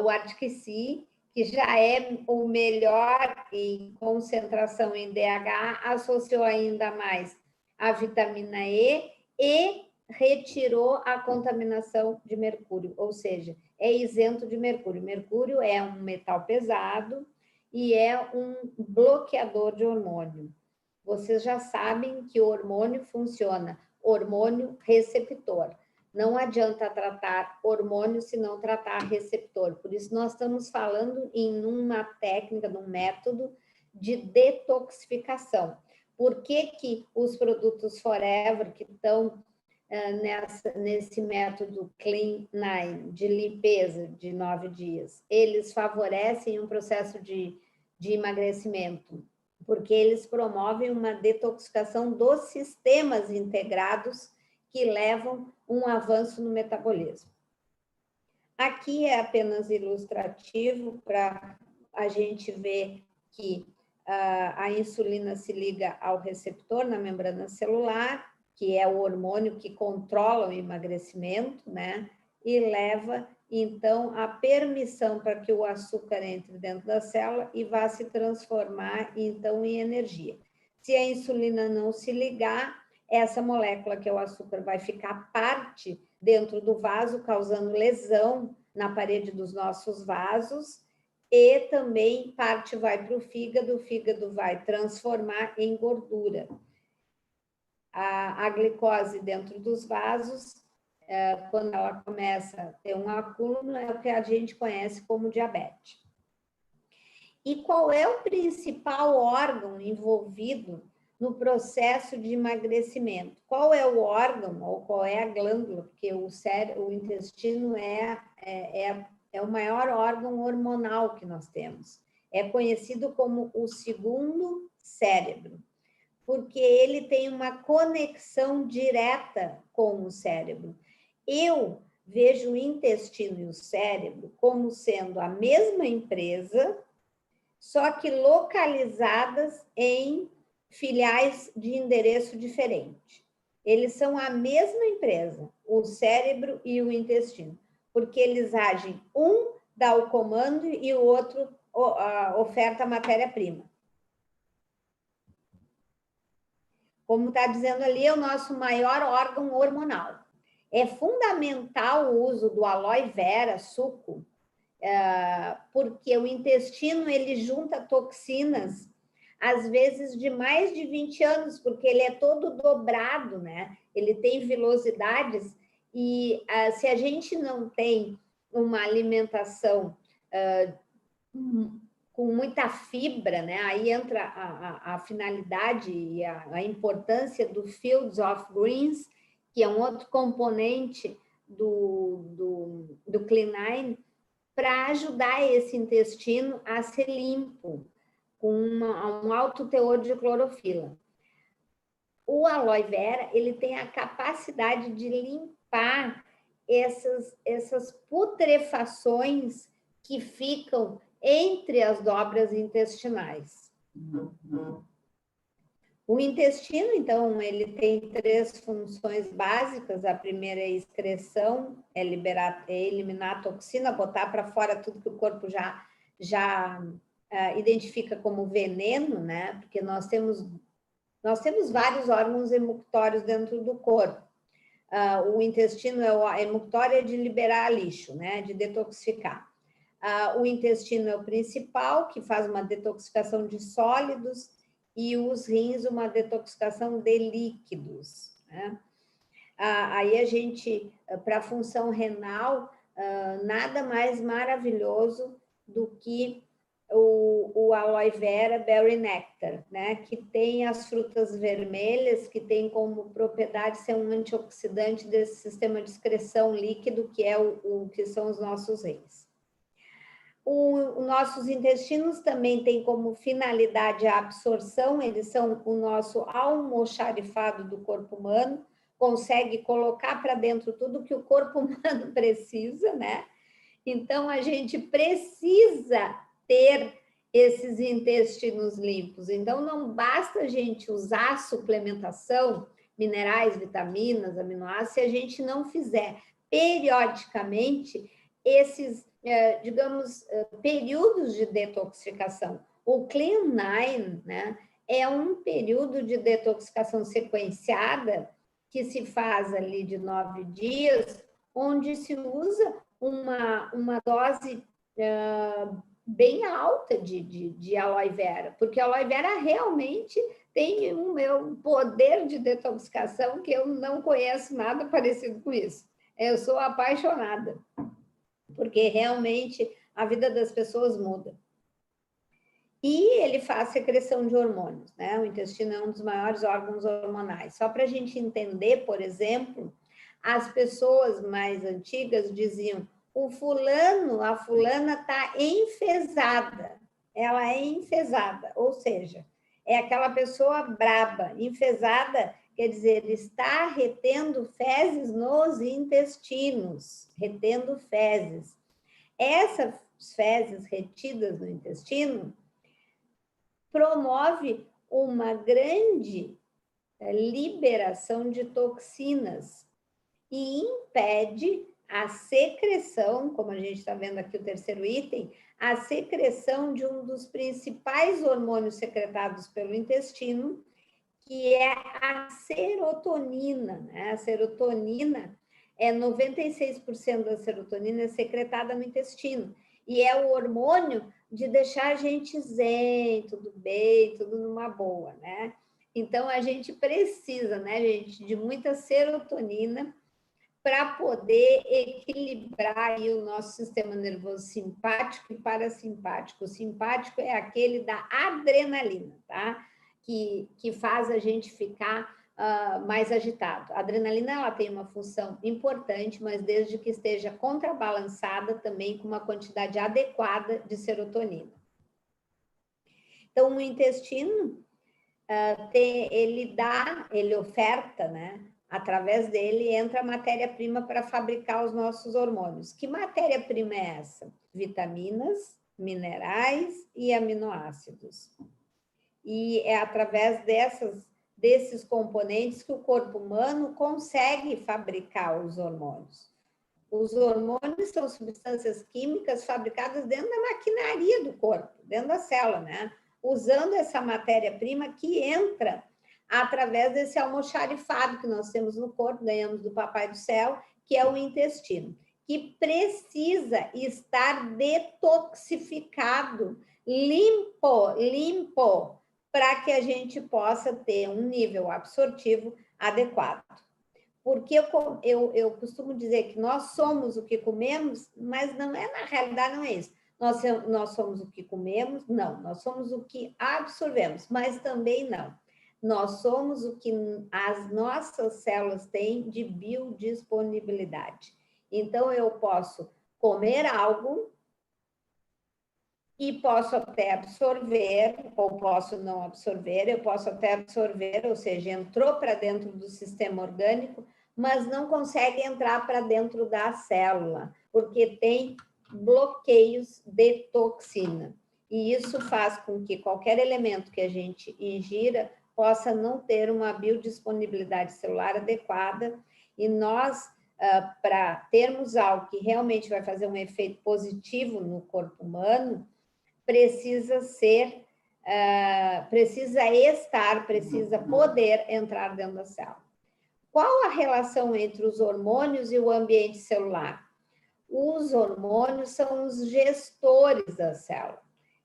o Arctic-C, que já é o melhor em concentração em DHA, associou ainda mais a vitamina E e retirou a contaminação de mercúrio, ou seja, é isento de mercúrio. Mercúrio é um metal pesado e é um bloqueador de hormônio. Vocês já sabem que o hormônio funciona, hormônio receptor. Não adianta tratar hormônio se não tratar receptor. Por isso, nós estamos falando em uma técnica, num método de detoxificação. Por que os produtos Forever, que estão nesse método Clean9, de limpeza de 9 dias, eles favorecem um processo de emagrecimento? Porque eles promovem uma detoxificação dos sistemas integrados que levam um avanço no metabolismo. Aqui é apenas ilustrativo para a gente ver que a insulina se liga ao receptor na membrana celular, que é o hormônio que controla o emagrecimento, né? E leva, então, a permissão para que o açúcar entre dentro da célula e vá se transformar, então, em energia. Se a insulina não se ligar, essa molécula, que é o açúcar, vai ficar parte dentro do vaso, causando lesão na parede dos nossos vasos, e também parte vai para o fígado vai transformar em gordura. A glicose dentro dos vasos, quando ela começa a ter um acúmulo, é o que a gente conhece como diabetes. E qual é o principal órgão envolvido no processo de emagrecimento? Qual é o órgão ou qual é a glândula? Porque o intestino é o maior órgão hormonal que nós temos. É conhecido como o segundo cérebro, porque ele tem uma conexão direta com o cérebro. Eu vejo o intestino e o cérebro como sendo a mesma empresa, só que localizadas em filiais de endereço diferente. Eles são a mesma empresa, o cérebro e o intestino, porque eles agem, um dá o comando e o outro oferta a matéria-prima. Como está dizendo ali, é o nosso maior órgão hormonal. É fundamental o uso do aloe vera, suco, porque o intestino, ele junta toxinas, às vezes de mais de 20 anos, porque ele é todo dobrado, né? Ele tem vilosidades E se a gente não tem uma alimentação com muita fibra, né? Aí entra a finalidade e a importância do Fields of Greens, que é um outro componente do Clean9, para ajudar esse intestino a ser limpo, com um alto teor de clorofila. O aloe vera, ele tem a capacidade de limpar essas putrefações que ficam entre as dobras intestinais. O intestino, então, ele tem 3 funções básicas. A primeira é a excreção, é eliminar a toxina, botar para fora tudo que o corpo já identifica como veneno, né? Porque nós temos vários órgãos emuctórios dentro do corpo. O intestino é emuctório de liberar lixo, né? De detoxificar. O intestino é o principal, que faz uma detoxificação de sólidos, e os rins uma detoxificação de líquidos, né? Aí a gente, para a função renal, nada mais maravilhoso do que o aloe vera berry nectar, né? Que tem as frutas vermelhas, que tem como propriedade ser um antioxidante desse sistema de excreção líquido, que é o que são os nossos rins. Os nossos intestinos também têm como finalidade a absorção, eles são o nosso almoxarifado do corpo humano, consegue colocar para dentro tudo que o corpo humano precisa, né? Então, a gente precisa ter esses intestinos limpos. Então, não basta a gente usar suplementação, minerais, vitaminas, aminoácidos, se a gente não fizer periodicamente esses, digamos, períodos de detoxificação. O Clean9, né, é um período de detoxificação sequenciada que se faz ali de 9 dias, onde se usa uma dose bem alta de aloe vera, porque a aloe vera realmente tem um meu poder de detoxificação que eu não conheço nada parecido com isso. Eu sou apaixonada, porque realmente a vida das pessoas muda. E ele faz secreção de hormônios, né? O intestino é um dos maiores órgãos hormonais. Só para a gente entender, por exemplo, as pessoas mais antigas diziam: o fulano, a fulana está enfesada. Ela é enfesada, ou seja, é aquela pessoa braba. Enfesada quer dizer, ele está retendo fezes nos intestinos, retendo fezes. Essas fezes retidas no intestino promove uma grande liberação de toxinas e impede a secreção, como a gente está vendo aqui o terceiro item, a secreção de um dos principais hormônios secretados pelo intestino, que é a serotonina, né? A serotonina 96% da serotonina é secretada no intestino, e é o hormônio de deixar a gente zen, tudo bem, tudo numa boa, né? Então, a gente precisa, né, gente, de muita serotonina para poder equilibrar aí o nosso sistema nervoso simpático e parasimpático. O simpático é aquele da adrenalina, tá? Que faz a gente ficar mais agitado. A adrenalina, ela tem uma função importante, mas desde que esteja contrabalançada também com uma quantidade adequada de serotonina. Então, o intestino, ele oferta, né? Através dele entra a matéria-prima para fabricar os nossos hormônios. Que matéria-prima é essa? Vitaminas, minerais e aminoácidos. E é através desses componentes que o corpo humano consegue fabricar os hormônios. Os hormônios são substâncias químicas fabricadas dentro da maquinaria do corpo, dentro da célula, né? Usando essa matéria-prima que entra através desse almoxarifado que nós temos no corpo, ganhamos do Papai do Céu, que é o intestino, que precisa estar detoxificado, limpo, para que a gente possa ter um nível absortivo adequado. porque eu costumo dizer que nós somos o que comemos, mas não é, na realidade, não é isso. Nós somos o que comemos? Não. Nós somos o que absorvemos, mas também não. Nós somos o que as nossas células têm de biodisponibilidade. Então, eu posso comer algo e posso até absorver, ou posso não absorver, eu posso até absorver, ou seja, entrou para dentro do sistema orgânico, mas não consegue entrar para dentro da célula, porque tem bloqueios de toxina. E isso faz com que qualquer elemento que a gente ingira possa não ter uma biodisponibilidade celular adequada, e nós, para termos algo que realmente vai fazer um efeito positivo no corpo humano, precisa poder entrar dentro da célula. Qual a relação entre os hormônios e o ambiente celular? Os hormônios são os gestores da célula.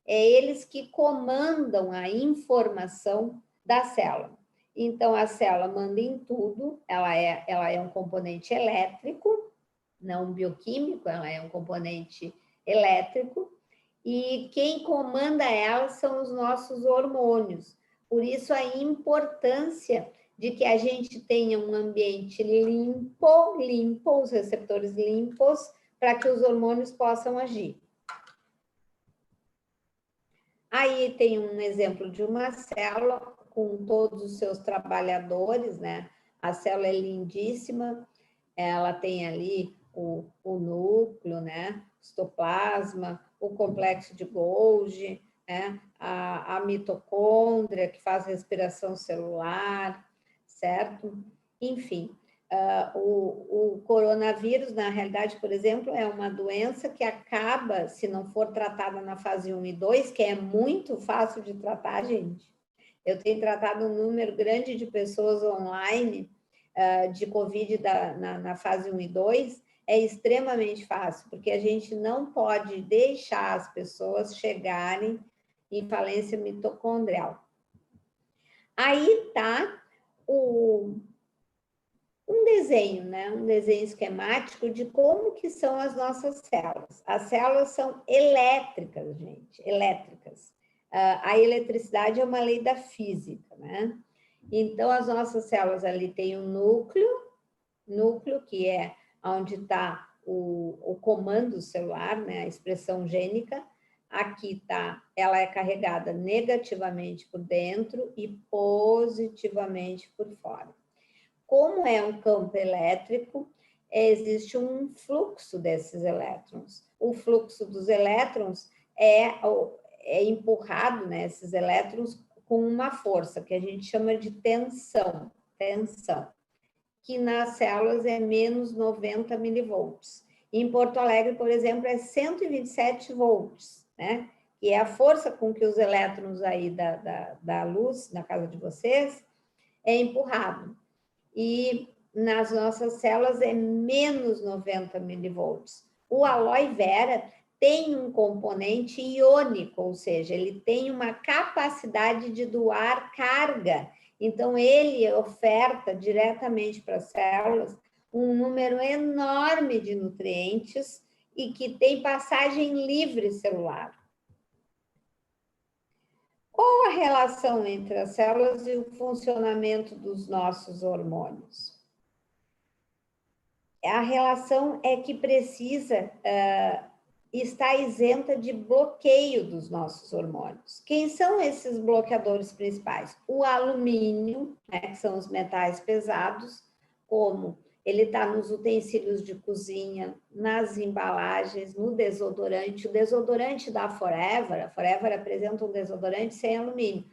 É eles que comandam a informação da célula. Então, a célula manda em tudo, ela é um componente elétrico, não bioquímico, ela é um componente elétrico, e quem comanda ela são os nossos hormônios. Por isso, a importância de que a gente tenha um ambiente limpo, os receptores limpos, para que os hormônios possam agir. Aí tem um exemplo de uma célula com todos os seus trabalhadores, né? A célula é lindíssima, ela tem ali o núcleo, né? O citoplasma, o complexo de Golgi, né? A mitocôndria, que faz respiração celular, certo? Enfim, o coronavírus, na realidade, por exemplo, é uma doença que acaba, se não for tratada na fase 1 e 2, que é muito fácil de tratar, gente. Eu tenho tratado um número grande de pessoas online de Covid na fase 1 e 2, é extremamente fácil, porque a gente não pode deixar as pessoas chegarem em falência mitocondrial. Aí está um desenho, né? Um desenho esquemático de como que são as nossas células. As células são elétricas, gente, elétricas. A eletricidade é uma lei da física, né? Então, as nossas células ali têm um núcleo que é onde está o comando celular, né? A expressão gênica. Aqui está, ela é carregada negativamente por dentro e positivamente por fora. Como é um campo elétrico, existe um fluxo desses elétrons. O fluxo dos elétrons é empurrado, né, esses elétrons, com uma força que a gente chama de tensão, que nas células é menos 90 milivolts. Em Porto Alegre, por exemplo, é 127 volts, né? Que é a força com que os elétrons aí da luz, na casa de vocês, é empurrado. E nas nossas células é menos 90 milivolts. O aloe vera tem um componente iônico, ou seja, ele tem uma capacidade de doar carga. Então, ele oferta diretamente para as células um número enorme de nutrientes e que tem passagem livre celular. Qual a relação entre as células e o funcionamento dos nossos hormônios? A relação é que precisa estar isenta de bloqueio dos nossos hormônios. Quem são esses bloqueadores principais? O alumínio, né, que são os metais pesados, como ele está nos utensílios de cozinha, nas embalagens, no desodorante. O desodorante da Forever, a Forever apresenta um desodorante sem alumínio.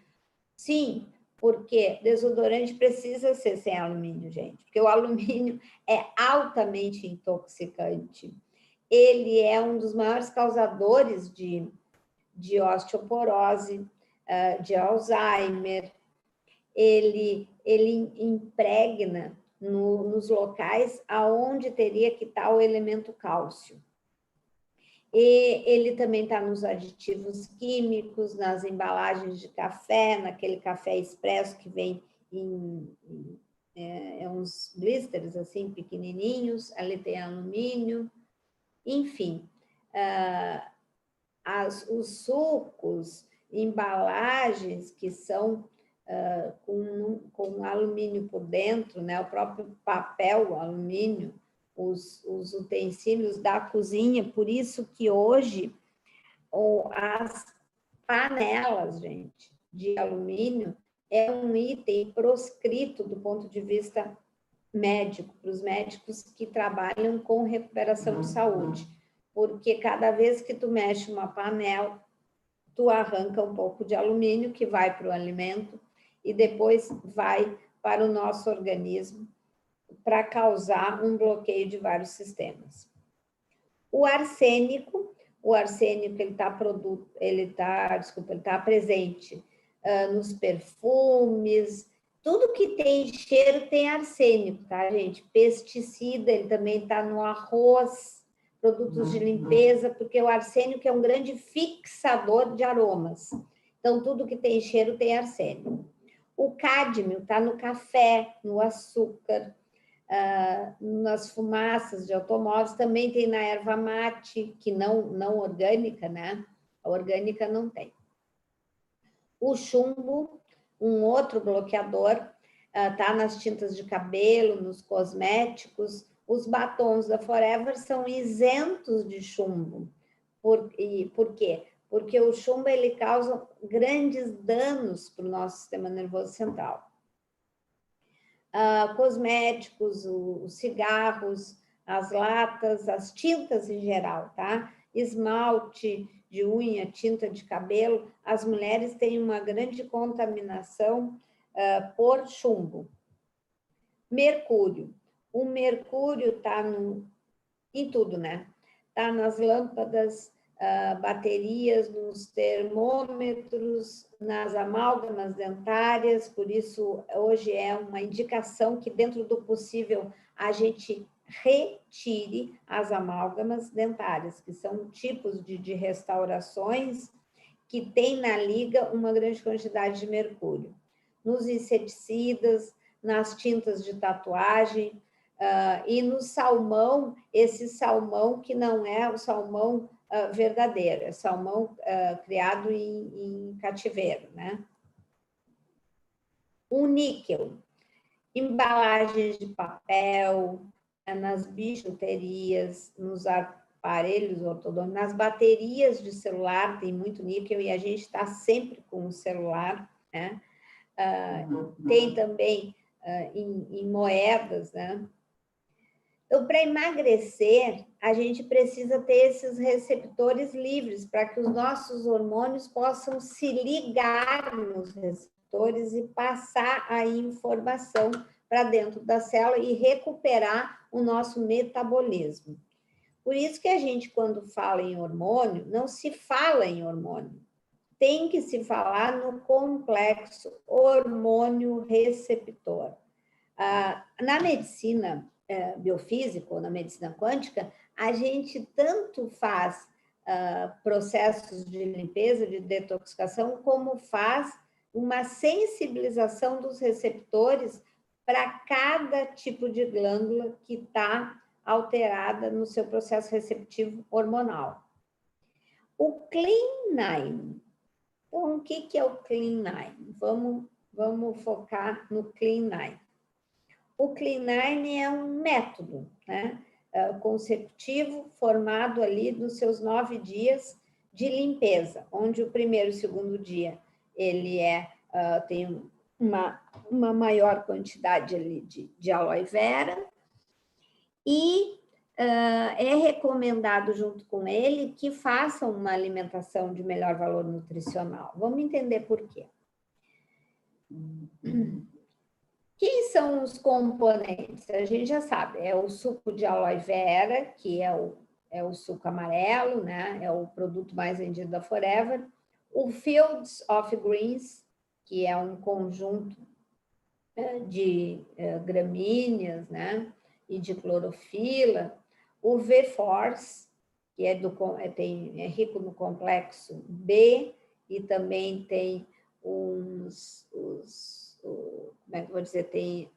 Sim, porque desodorante precisa ser sem alumínio, gente, porque o alumínio é altamente intoxicante. Ele é um dos maiores causadores de osteoporose, de Alzheimer. Ele impregna nos locais aonde teria que estar o elemento cálcio. E ele também está nos aditivos químicos, nas embalagens de café, naquele café expresso que vem uns blisters assim pequenininhos, ali tem alumínio, enfim. Os sucos, embalagens que são com alumínio por dentro, né? O próprio papel alumínio, os utensílios da cozinha, por isso que hoje as panelas, gente, de alumínio é um item proscrito do ponto de vista médico, para os médicos que trabalham com recuperação de saúde, porque cada vez que tu mexe uma panela, tu arranca um pouco de alumínio que vai para o alimento e depois vai para o nosso organismo para causar um bloqueio de vários sistemas. O arsênico ele está presente nos perfumes, tudo que tem cheiro tem arsênico, tá, gente? Pesticida, ele também está no arroz, produtos de limpeza, porque o arsênico é um grande fixador de aromas. Então, tudo que tem cheiro tem arsênico. O cádmio está no café, no açúcar, nas fumaças de automóveis, também tem na erva mate, que não orgânica, né? A orgânica não tem. O chumbo, um outro bloqueador, está nas tintas de cabelo, nos cosméticos. Os batons da Forever são isentos de chumbo. Por quê? Porque o chumbo ele causa grandes danos para o nosso sistema nervoso central. Cosméticos, os cigarros, as latas, as tintas em geral, tá? Esmalte de unha, tinta de cabelo, as mulheres têm uma grande contaminação por chumbo. Mercúrio. O mercúrio está em tudo, né? Está nas lâmpadas, baterias, nos termômetros, nas amálgamas dentárias, por isso hoje é uma indicação que dentro do possível a gente retire as amálgamas dentárias, que são tipos de restaurações que tem na liga uma grande quantidade de mercúrio. Nos inseticidas, nas tintas de tatuagem, e no salmão, esse salmão que não é o salmão verdadeiro, é salmão criado em cativeiro, né? O níquel, embalagens de papel, nas bijuterias, nos aparelhos ortodônticos, nas baterias de celular tem muito níquel e a gente está sempre com o celular, né? Tem também em moedas, né? Então, para emagrecer, a gente precisa ter esses receptores livres para que os nossos hormônios possam se ligar nos receptores e passar a informação para dentro da célula e recuperar o nosso metabolismo. Por isso que a gente, quando fala em hormônio, não se fala em hormônio. Tem que se falar no complexo hormônio-receptor. Na medicina biofísica ou na medicina quântica, a gente tanto faz processos de limpeza, de detoxificação, como faz uma sensibilização dos receptores para cada tipo de glândula que está alterada no seu processo receptivo hormonal. O Clean9. Então, o que é o Clean9? Vamos focar no Clean9. O Clean9 é um método, né, consecutivo, formado ali nos seus 9 dias de limpeza, onde o primeiro e o segundo dia ele tem uma maior quantidade ali de aloe vera e é recomendado junto com ele que façam uma alimentação de melhor valor nutricional. Vamos entender por quê. Quem são os componentes? A gente já sabe, é o suco de aloe vera, que é o suco amarelo, né? É o produto mais vendido da Forever. O Fields of Greens, que é um conjunto de gramíneas, né? E de clorofila. O V-Force, que é rico no complexo B, e também tem como é que eu vou dizer, tem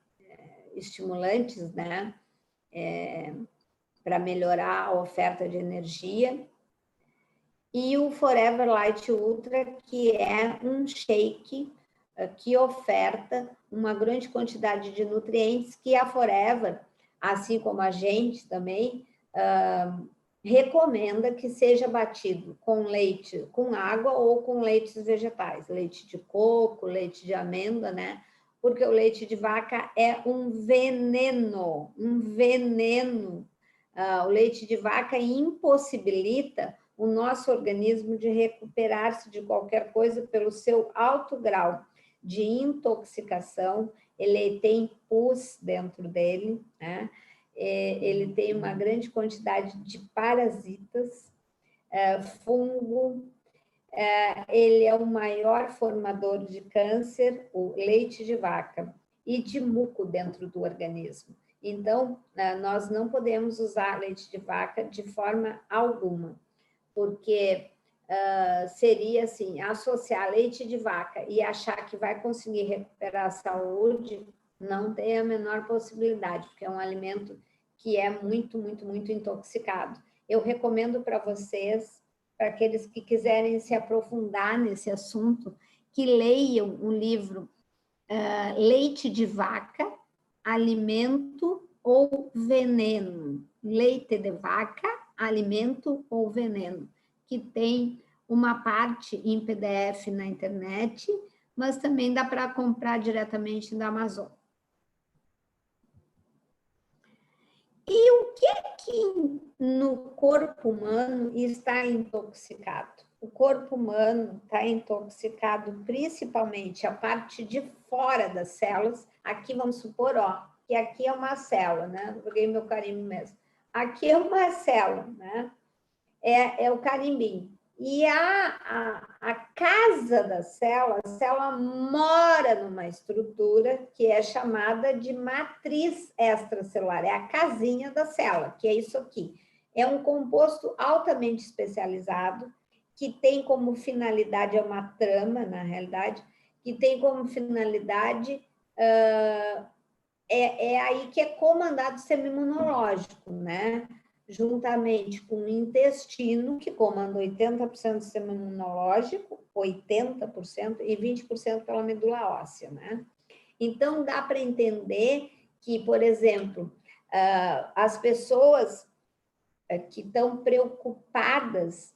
estimulantes, né? Para melhorar a oferta de energia. E o Forever Light Ultra, que é um shake que oferta uma grande quantidade de nutrientes que a Forever, assim como a gente também, recomenda que seja batido com leite, com água ou com leites vegetais, leite de coco, leite de amêndoa, né? Porque o leite de vaca é um veneno, um veneno. O leite de vaca impossibilita o nosso organismo de recuperar-se de qualquer coisa pelo seu alto grau de intoxicação. Ele tem pus dentro dele, né? Ele tem uma grande quantidade de parasitas, fungo, ele é o maior formador de câncer, o leite de vaca, e de muco dentro do organismo. Então, nós não podemos usar leite de vaca de forma alguma, porque seria assim, associar leite de vaca e achar que vai conseguir recuperar a saúde, não tem a menor possibilidade, porque é um alimento que é muito, muito, muito intoxicado. Eu recomendo para vocês, para aqueles que quiserem se aprofundar nesse assunto, que leiam o livro Leite de Vaca, Alimento ou Veneno? Leite de Vaca, Alimento ou Veneno? Que tem uma parte em PDF na internet, mas também dá para comprar diretamente da Amazon. E o que é que no corpo humano está intoxicado? O corpo humano está intoxicado principalmente a parte de fora das células. Aqui vamos supor, que aqui é uma célula, né? Joguei meu carimbo mesmo. Aqui é uma célula, né? É o carimbinho. E a casa da célula, a célula mora numa estrutura que é chamada de matriz extracelular, é a casinha da célula, que é isso aqui. É um composto altamente especializado, que tem como finalidade, é uma trama, na realidade, que tem como finalidade, é aí que é comandado o sistema imunológico, né? Juntamente com o intestino, que comanda 80% do sistema imunológico, 80%, e 20% pela medula óssea, né? Então, dá para entender que, por exemplo, as pessoas que estão preocupadas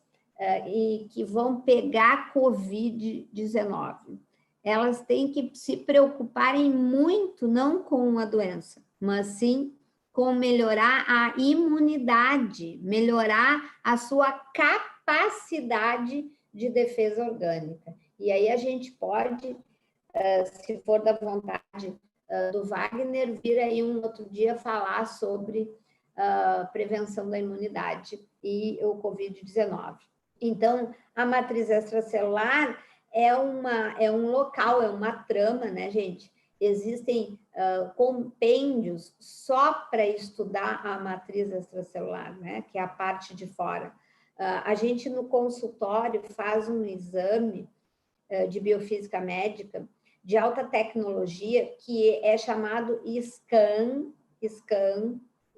e que vão pegar Covid-19, elas têm que se preocuparem muito, não com a doença, mas sim com melhorar a imunidade, melhorar a sua capacidade de defesa orgânica. E aí a gente pode, se for da vontade do Wagner, vir aí um outro dia falar sobre prevenção da imunidade e o Covid-19. Então, a matriz extracelular é um local, é uma trama, né, gente? Existem compêndios só para estudar a matriz extracelular, né? Que é a parte de fora. A gente, no consultório, faz um exame de biofísica médica de alta tecnologia, que é chamado scan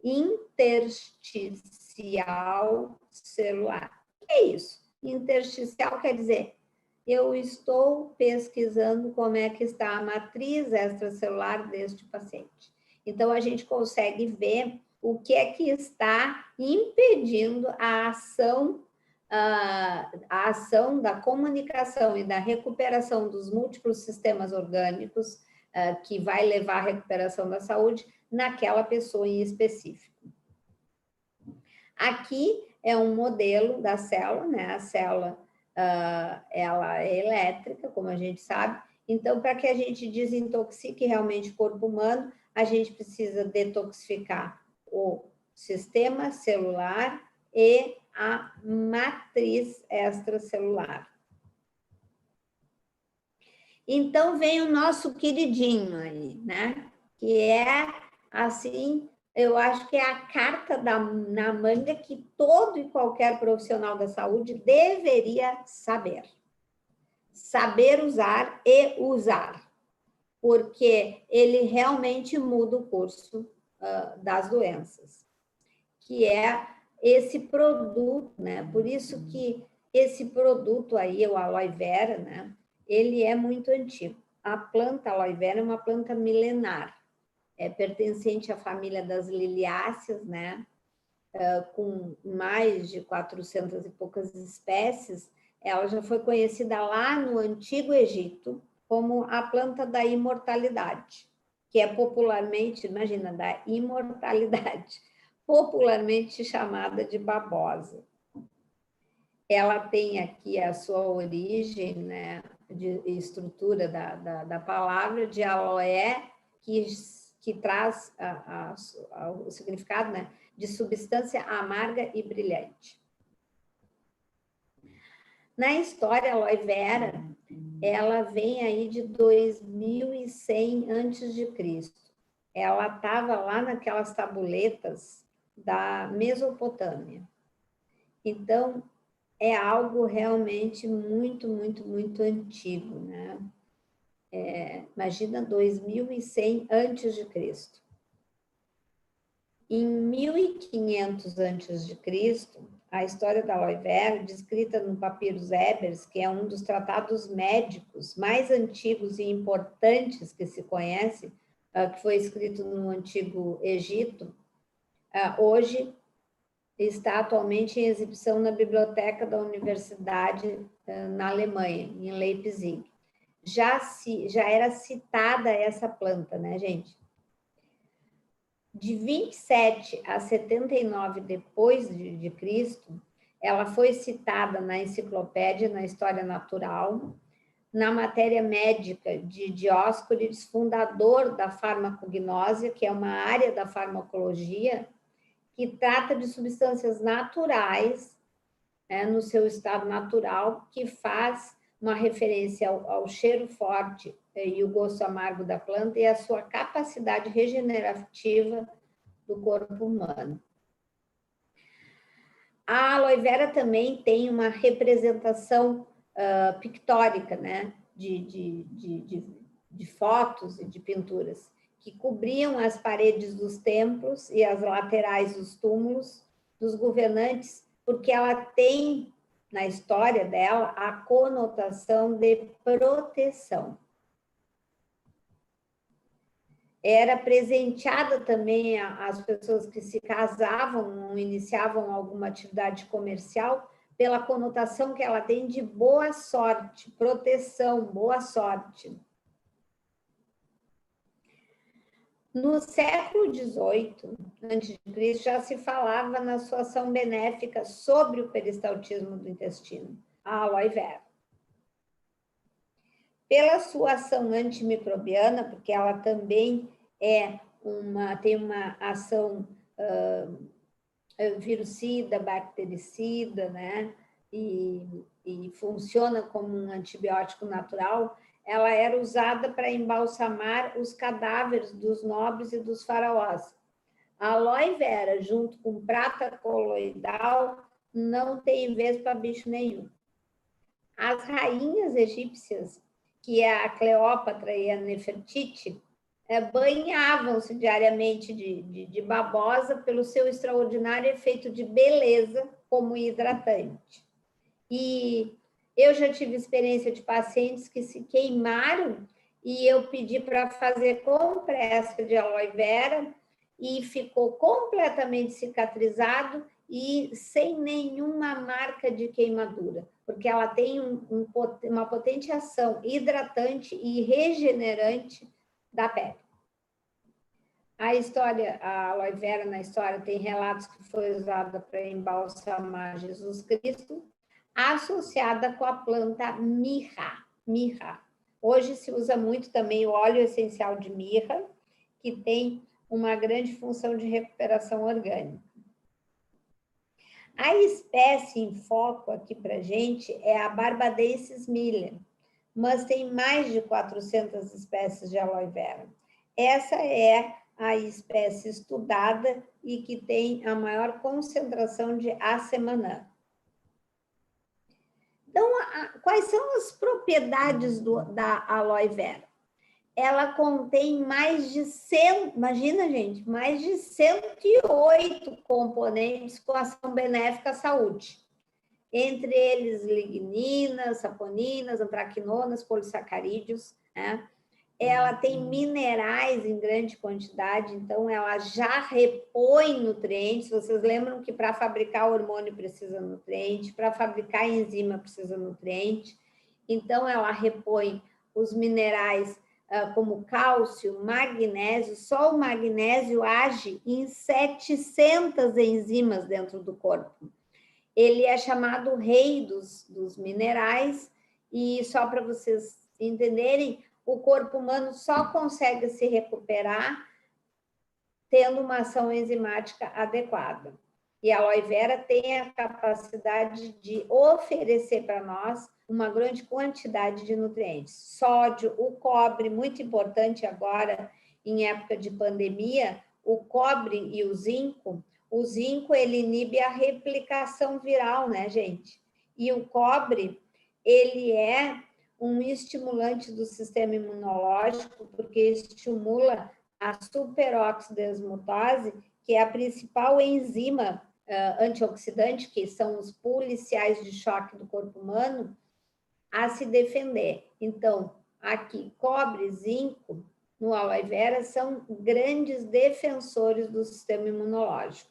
intersticial celular. O que é isso? Intersticial quer dizer, eu estou pesquisando como é que está a matriz extracelular deste paciente. Então, a gente consegue ver o que é que está impedindo a ação da comunicação e da recuperação dos múltiplos sistemas orgânicos que vai levar à recuperação da saúde naquela pessoa em específico. Aqui é um modelo da célula, né? A célula ela é elétrica, como a gente sabe. Então, para que a gente desintoxique realmente o corpo humano, a gente precisa detoxificar o sistema celular e a matriz extracelular. Então, vem o nosso queridinho aí, né? Que é, assim, eu acho que é a carta na manga que todo e qualquer profissional da saúde deveria saber. Saber usar e usar. porque ele realmente muda o curso das doenças, que é esse produto, né? Por isso que esse produto aí, o aloe vera, né? Ele é muito antigo. A planta aloe vera é uma planta milenar, pertencente à família das liliáceas, né? Com mais de 400 e poucas espécies. Ela já foi conhecida lá no Antigo Egito como a planta da imortalidade, que é popularmente, imagina, da imortalidade, popularmente chamada de babosa. Ela tem aqui a sua origem, né, de estrutura da palavra, de aloé, que traz o significado, né, de substância amarga e brilhante. Na história, a aloe vera, ela vem aí de 2100 antes de Cristo. Ela estava lá naquelas tabuletas da Mesopotâmia. Então, é algo realmente muito, muito, muito antigo, né? Imagina 2100 antes de Cristo. Em 1500 antes de Cristo, a história da aloe vera, descrita no Papyrus Ebers, que é um dos tratados médicos mais antigos e importantes que se conhece, que foi escrito no Antigo Egito, hoje está atualmente em exibição na biblioteca da Universidade na Alemanha, em Leipzig. Já era citada essa planta, né, gente? De 27 a 79 depois de Cristo, ela foi citada na enciclopédia, na História Natural, na matéria médica de Dioscórides, fundador da farmacognose, que é uma área da farmacologia que trata de substâncias naturais, no seu estado natural, que faz uma referência ao cheiro forte e o gosto amargo da planta e a sua capacidade regenerativa do corpo humano. A aloe vera também tem uma representação pictórica, né, de fotos e de pinturas, que cobriam as paredes dos templos e as laterais dos túmulos dos governantes, porque ela tem, na história dela, a conotação de proteção. Era presenteada também às pessoas que se casavam ou iniciavam alguma atividade comercial, pela conotação que ela tem de boa sorte, proteção, boa sorte. No século XVIII, a.C., já se falava na sua ação benéfica sobre o peristaltismo do intestino, a aloe vera. Pela sua ação antimicrobiana, porque ela também tem uma ação virucida, bactericida, né? E funciona como um antibiótico natural, ela era usada para embalsamar os cadáveres dos nobres e dos faraós. A aloe vera, junto com prata coloidal, não tem vez para bicho nenhum. As rainhas egípcias, que é a Cleópatra e a Nefertiti, banhavam-se diariamente de babosa pelo seu extraordinário efeito de beleza como hidratante. E eu já tive experiência de pacientes que se queimaram e eu pedi para fazer compressa de aloe vera e ficou completamente cicatrizado e sem nenhuma marca de queimadura, porque ela tem uma potente ação hidratante e regenerante da pele. A aloe vera na história tem relatos que foi usada para embalsamar Jesus Cristo, associada com a planta mirra. Hoje se usa muito também o óleo essencial de mirra, que tem uma grande função de recuperação orgânica. A espécie em foco aqui para a gente é a Barbadensis miller, mas tem mais de 400 espécies de aloe vera. Essa é a espécie estudada e que tem a maior concentração de acemanã. Então, quais são as propriedades da aloe vera? ela contém mais de 100, imagina, gente, mais de 108 componentes com ação benéfica à saúde. Entre eles, ligninas, saponinas, antraquinonas, polissacarídeos, né? Ela tem minerais em grande quantidade, então ela já repõe nutrientes. Vocês lembram que para fabricar hormônio precisa nutriente, para fabricar enzima precisa nutriente. Então, ela repõe os minerais como cálcio, magnésio. Só o magnésio age em 700 enzimas dentro do corpo. Ele é chamado rei dos minerais, e só para vocês entenderem, o corpo humano só consegue se recuperar tendo uma ação enzimática adequada. E a aloe vera tem a capacidade de oferecer para nós uma grande quantidade de nutrientes. Sódio, o cobre, muito importante agora, em época de pandemia, o cobre e o zinco. O zinco, ele inibe a replicação viral, né, gente? E o cobre, ele é um estimulante do sistema imunológico, porque estimula a superoxidesmutase, que é a principal enzima antioxidante, que são os policiais de choque do corpo humano, a se defender. Então, aqui, cobre e zinco no aloe vera são grandes defensores do sistema imunológico.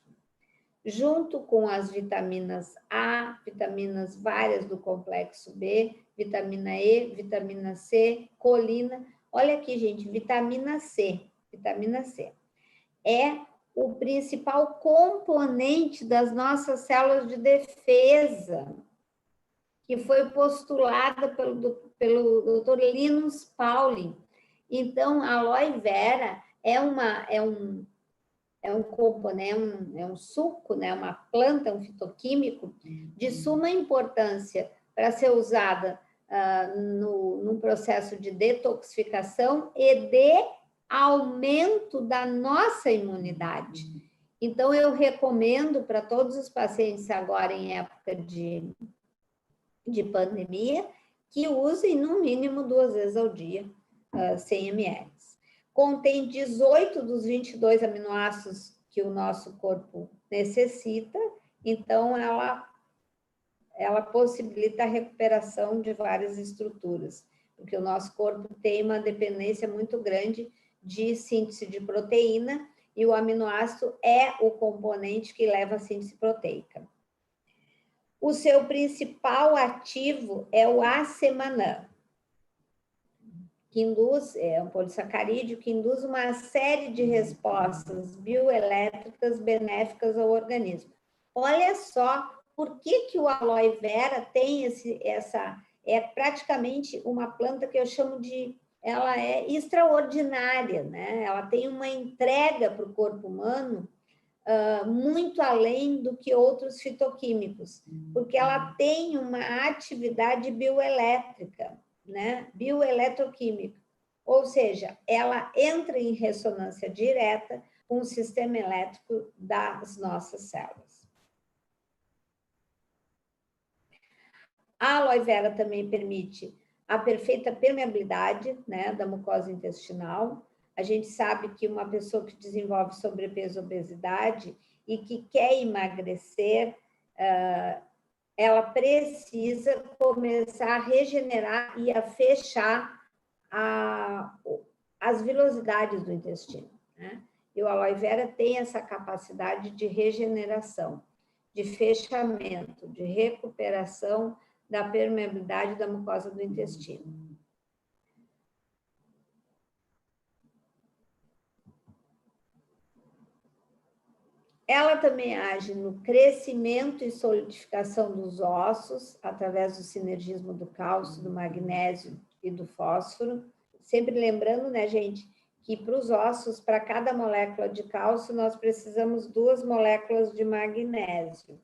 Junto com as vitaminas A, vitaminas várias do complexo B, vitamina E, vitamina C, colina. Olha aqui, gente, vitamina C. Vitamina C é o principal componente das nossas células de defesa, que foi postulada pelo Dr. Linus Pauling. Então, a aloe vera é um componente, é um suco, né, uma planta, um fitoquímico de suma importância para ser usada num processo de detoxificação e de aumento da nossa imunidade. Então, eu recomendo para todos os pacientes agora em época de pandemia que usem no mínimo 2 vezes ao dia, 100 ml. Contém 18 dos 22 aminoácidos que o nosso corpo necessita, então ela possibilita a recuperação de várias estruturas, porque o nosso corpo tem uma dependência muito grande de síntese de proteína, e o aminoácido é o componente que leva à síntese proteica. O seu principal ativo é o acemanã, que induz, é um polissacarídeo que induz uma série de respostas bioelétricas benéficas ao organismo. Olha só por que o aloe vera tem é praticamente uma planta que eu chamo de, ela é extraordinária, né? Ela tem uma entrega para o corpo humano muito além do que outros fitoquímicos, porque ela tem uma atividade bioelétrica, né? Bioeletroquímica, ou seja, ela entra em ressonância direta com o sistema elétrico das nossas células. A aloe vera também permite a perfeita permeabilidade, né, da mucosa intestinal. A gente sabe que uma pessoa que desenvolve sobrepeso, obesidade e que quer emagrecer, ela precisa começar a regenerar e a fechar as vilosidades do intestino, né? E o aloe vera tem essa capacidade de regeneração, de fechamento, de recuperação da permeabilidade da mucosa do intestino. Ela também age no crescimento e solidificação dos ossos, através do sinergismo do cálcio, do magnésio e do fósforo. Sempre lembrando, né, gente, que para os ossos, para cada molécula de cálcio, nós precisamos 2 moléculas de magnésio.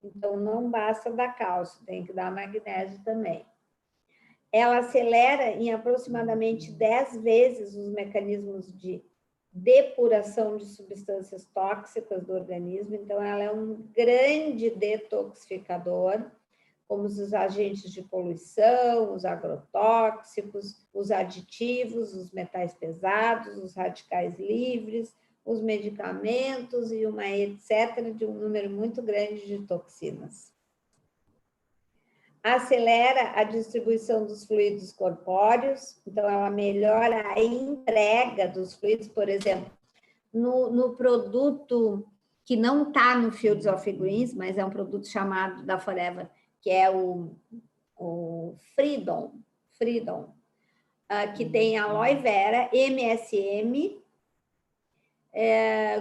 Então, não basta dar cálcio, tem que dar magnésio também. Ela acelera em aproximadamente 10 vezes os mecanismos de depuração de substâncias tóxicas do organismo, então ela é um grande detoxificador, como os agentes de poluição, os agrotóxicos, os aditivos, os metais pesados, os radicais livres, os medicamentos e uma etc. de um número muito grande de toxinas. Acelera a distribuição dos fluidos corpóreos, então ela melhora a entrega dos fluidos, por exemplo, no produto que não está no Fields of Greens, mas é um produto chamado da Forever, que é o Freedom, que tem aloe vera, MSM,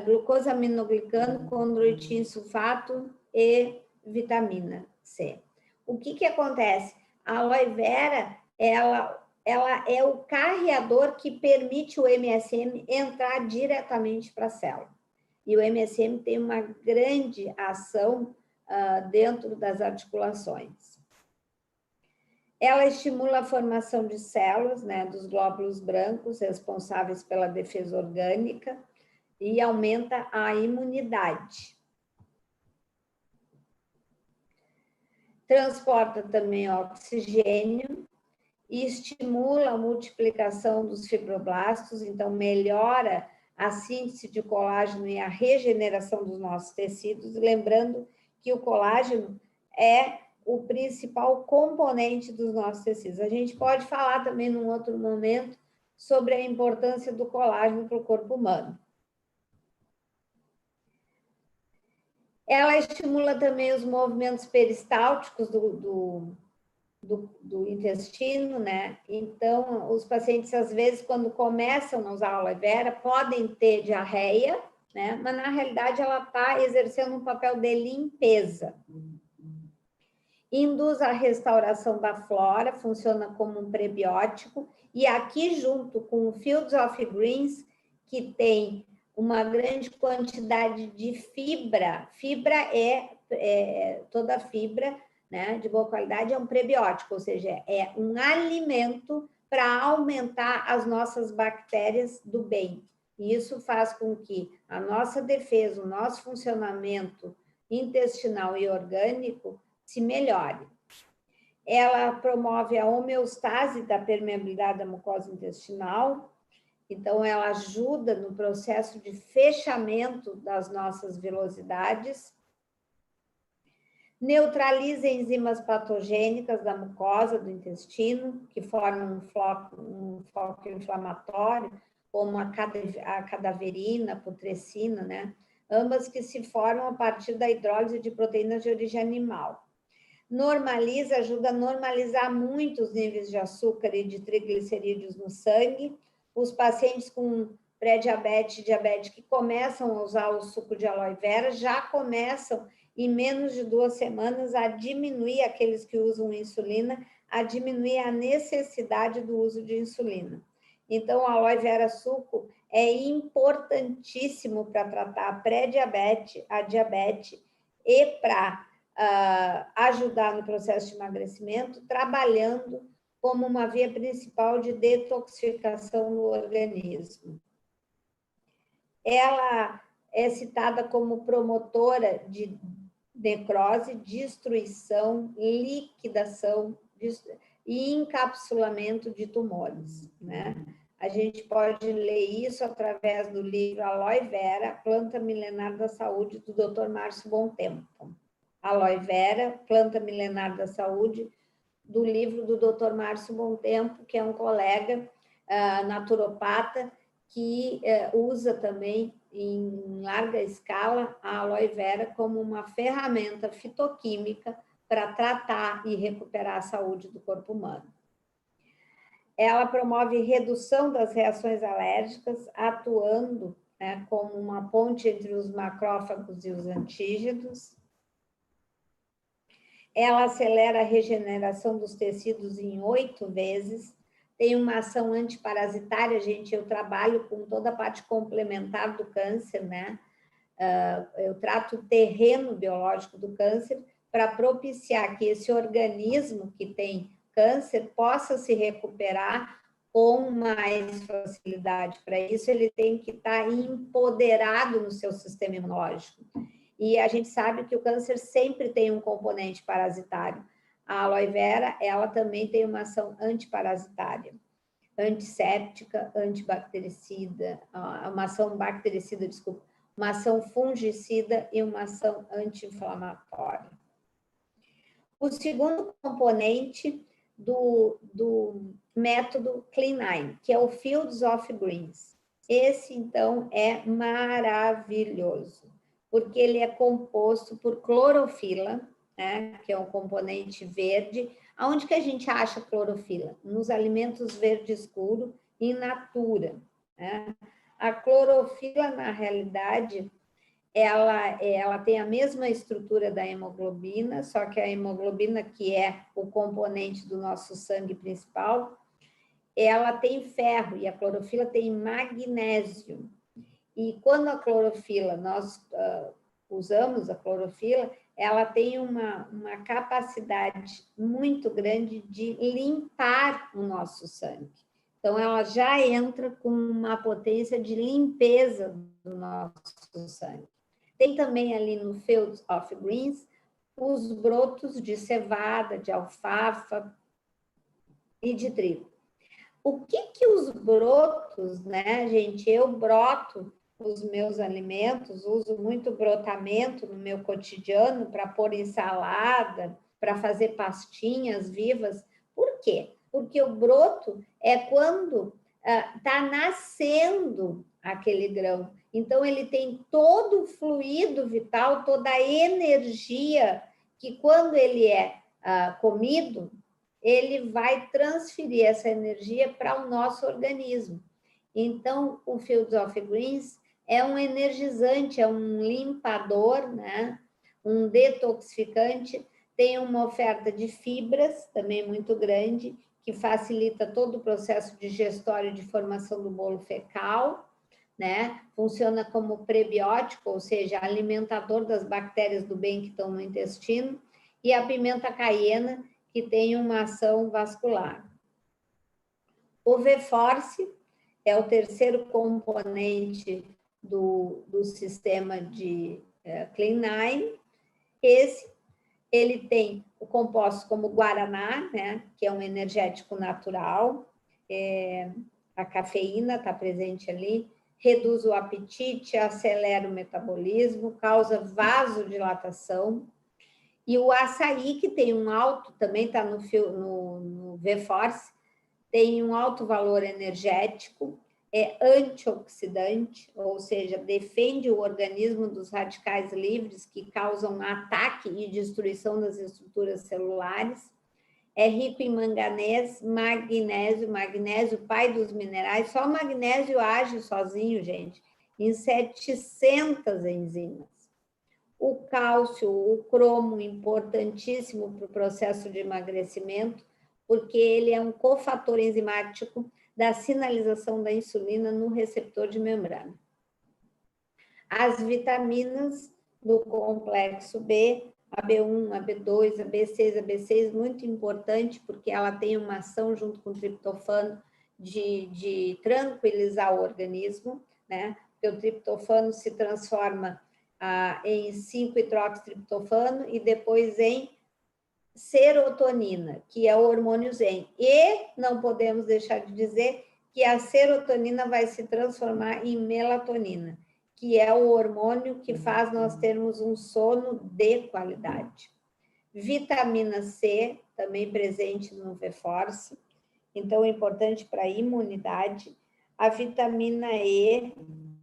glucosaminoglicano, condroitin sulfato e vitamina C. O que acontece? A aloe vera, ela é o carreador que permite o MSM entrar diretamente para a célula. E o MSM tem uma grande ação dentro das articulações. Ela estimula a formação de células, né, dos glóbulos brancos, responsáveis pela defesa orgânica, e aumenta a imunidade. Transporta também oxigênio e estimula a multiplicação dos fibroblastos, então melhora a síntese de colágeno e a regeneração dos nossos tecidos, lembrando que o colágeno é o principal componente dos nossos tecidos. A gente pode falar também num outro momento sobre a importância do colágeno para o corpo humano. Ela estimula também os movimentos peristálticos do intestino, né? Então, os pacientes, às vezes, quando começam a usar a aloe vera, podem ter diarreia, né? Mas, na realidade, ela está exercendo um papel de limpeza. Induz a restauração da flora, funciona como um prebiótico, e aqui, junto com o Fields of Greens, que tem uma grande quantidade de fibra. Fibra toda fibra, né, de boa qualidade, é um prebiótico, ou seja, é um alimento para aumentar as nossas bactérias do bem. E isso faz com que a nossa defesa, o nosso funcionamento intestinal e orgânico se melhore. Ela promove a homeostase da permeabilidade da mucosa intestinal. Então, ela ajuda no processo de fechamento das nossas velocidades, neutraliza enzimas patogênicas da mucosa do intestino, que formam um foco inflamatório, como a cadaverina, a putrescina, né? Ambas que se formam a partir da hidrólise de proteínas de origem animal. Normaliza, ajuda a normalizar muito os níveis de açúcar e de triglicerídeos no sangue. Os pacientes com pré-diabetes e diabetes que começam a usar o suco de aloe vera já começam, em menos de 2 semanas, a diminuir, aqueles que usam insulina, a diminuir a necessidade do uso de insulina. Então, o aloe vera suco é importantíssimo para tratar a pré-diabetes, a diabetes e para ajudar no processo de emagrecimento, trabalhando como uma via principal de detoxificação no organismo. Ela é citada como promotora de necrose, destruição, liquidação e encapsulamento de tumores, né? A gente pode ler isso através do livro Aloe Vera, Planta Milenar da Saúde, do Dr. Márcio Bontempo. Aloe Vera, Planta Milenar da Saúde, do livro do Dr. Márcio Bontempo, que é um colega naturopata que usa também em larga escala a aloe vera como uma ferramenta fitoquímica para tratar e recuperar a saúde do corpo humano. Ela promove redução das reações alérgicas, atuando, né, como uma ponte entre os macrófagos e os antígenos. Ela acelera a regeneração dos tecidos em 8 vezes, tem uma ação antiparasitária, gente, eu trabalho com toda a parte complementar do câncer, né? Eu trato o terreno biológico do câncer para propiciar que esse organismo que tem câncer possa se recuperar com mais facilidade. Para isso, ele tem que estar empoderado no seu sistema imunológico. E a gente sabe que o câncer sempre tem um componente parasitário. A aloe vera, ela também tem uma ação antiparasitária, antisséptica, antibactericida, uma ação bactericida, desculpa, uma ação fungicida e uma ação anti-inflamatória. O segundo componente do método Clean9, que é o Fields of Greens. Esse, então, é maravilhoso, porque ele é composto por clorofila, né, que é um componente verde. Aonde que a gente acha clorofila? Nos alimentos verde escuro, in natura, né? A clorofila, na realidade, ela tem a mesma estrutura da hemoglobina, só que a hemoglobina, que é o componente do nosso sangue principal, ela tem ferro e a clorofila tem magnésio. E quando a clorofila, nós usamos a clorofila, ela tem uma capacidade muito grande de limpar o nosso sangue. Então, ela já entra com uma potência de limpeza do nosso sangue. Tem também ali no Fields of Greens os brotos de cevada, de alfafa e de trigo. O que os brotos, né, gente? Eu broto os meus alimentos, uso muito brotamento no meu cotidiano para pôr em salada, para fazer pastinhas vivas. Por quê? Porque o broto é quando está nascendo aquele grão. Então, ele tem todo o fluido vital, toda a energia que, quando ele é comido, ele vai transferir essa energia para o nosso organismo. Então, o Fields of Greens é um energizante, é um limpador, né? Um detoxificante, tem uma oferta de fibras também muito grande, que facilita todo o processo digestório de formação do bolo fecal, né? Funciona como prebiótico, ou seja, alimentador das bactérias do bem que estão no intestino, e a pimenta caiena, que tem uma ação vascular. O V-Force é o terceiro componente do sistema de Clean9. Ele tem o composto como guaraná, né, que é um energético natural, a cafeína está presente ali, reduz o apetite, acelera o metabolismo, causa vasodilatação. E o açaí, que tem um alto, também está no V-Force, tem um alto valor energético, é antioxidante, ou seja, defende o organismo dos radicais livres que causam ataque e destruição das estruturas celulares. É rico em manganês, magnésio, pai dos minerais. Só o magnésio age sozinho, gente, em 700 enzimas. O cálcio, o cromo, importantíssimo para o processo de emagrecimento, porque ele é um cofator enzimático da sinalização da insulina no receptor de membrana. As vitaminas do complexo B, a B1, a B2, a B6, a B6, muito importante, porque ela tem uma ação junto com o triptofano de tranquilizar o organismo, né? Porque o triptofano se transforma em 5-hidroxitriptofano e depois em serotonina, que é o hormônio zen. E não podemos deixar de dizer que a serotonina vai se transformar em melatonina, que é o hormônio que faz nós termos um sono de qualidade. Vitamina C, também presente no V-Force, então é importante para a imunidade. A vitamina E,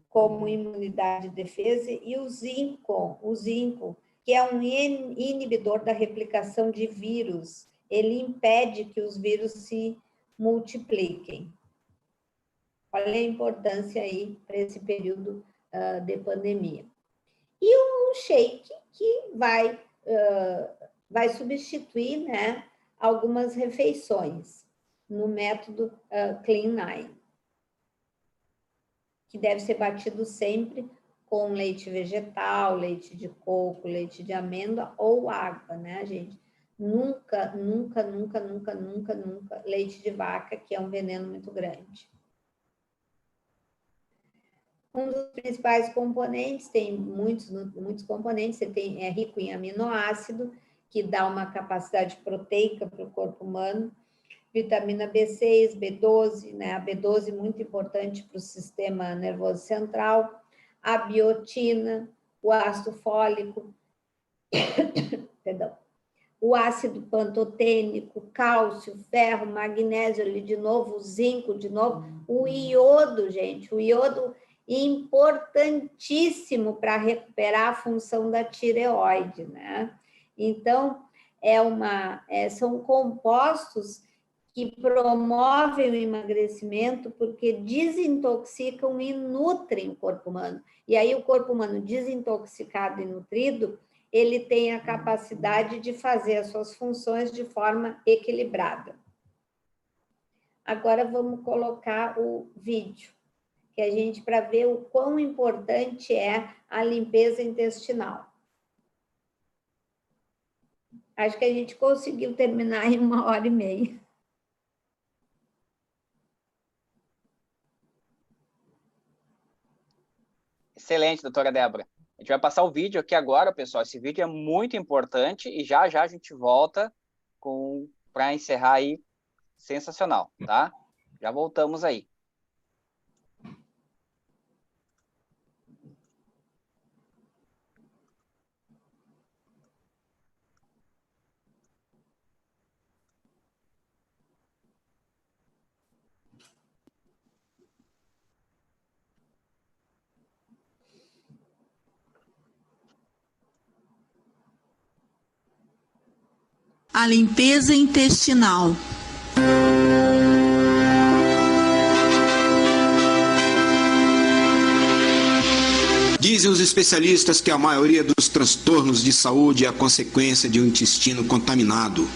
como imunidade e defesa, e o zinco, que é um inibidor da replicação de vírus. Ele impede que os vírus se multipliquem. Olha a importância aí para esse período de pandemia. E o shake, que vai substituir, né, algumas refeições no método Clean9, que deve ser batido sempre com leite vegetal, leite de coco, leite de amêndoa ou água, né, gente? Nunca leite de vaca, que é um veneno muito grande. Um dos principais componentes, tem muitos componentes, é rico em aminoácido, que dá uma capacidade proteica para o corpo humano, vitamina B6, B12, né? A B12 muito importante para o sistema nervoso central, a biotina, o ácido fólico, perdão, o ácido pantotênico, cálcio, ferro, magnésio, ali de novo, o zinco, de novo, o iodo, gente, o iodo importantíssimo para recuperar a função da tireoide, né? Então, são compostos que promovem o emagrecimento porque desintoxicam e nutrem o corpo humano. E aí o corpo humano desintoxicado e nutrido, ele tem a capacidade de fazer as suas funções de forma equilibrada. Agora vamos colocar o vídeo, que a gente, para ver o quão importante é a limpeza intestinal. Acho que a gente conseguiu terminar em 1h30. Excelente, doutora Débora. A gente vai passar o vídeo aqui agora, pessoal. Esse vídeo é muito importante e já a gente volta para encerrar aí. Sensacional, tá? Já voltamos aí. A limpeza intestinal. Dizem os especialistas que a maioria dos transtornos de saúde é a consequência de um intestino contaminado.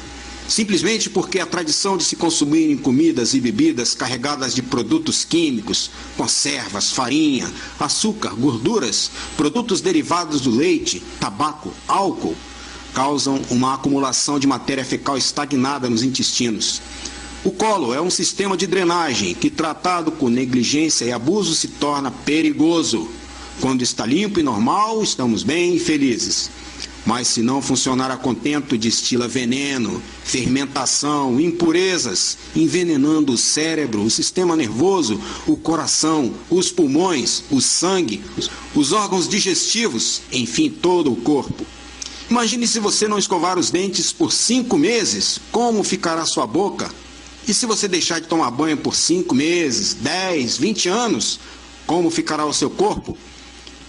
Simplesmente porque a tradição de se consumirem comidas e bebidas carregadas de produtos químicos, conservas, farinha, açúcar, gorduras, produtos derivados do leite, tabaco, álcool, causam uma acumulação de matéria fecal estagnada nos intestinos. O colo é um sistema de drenagem que, tratado com negligência e abuso, se torna perigoso. Quando está limpo e normal, estamos bem e felizes. Mas se não funcionar a contento, destila veneno, fermentação, impurezas, envenenando o cérebro, o sistema nervoso, o coração, os pulmões, o sangue, os órgãos digestivos, enfim, todo o corpo. Imagine se você não escovar os dentes por 5 meses, como ficará sua boca? E se você deixar de tomar banho por 5 meses, 10, 20 anos, como ficará o seu corpo?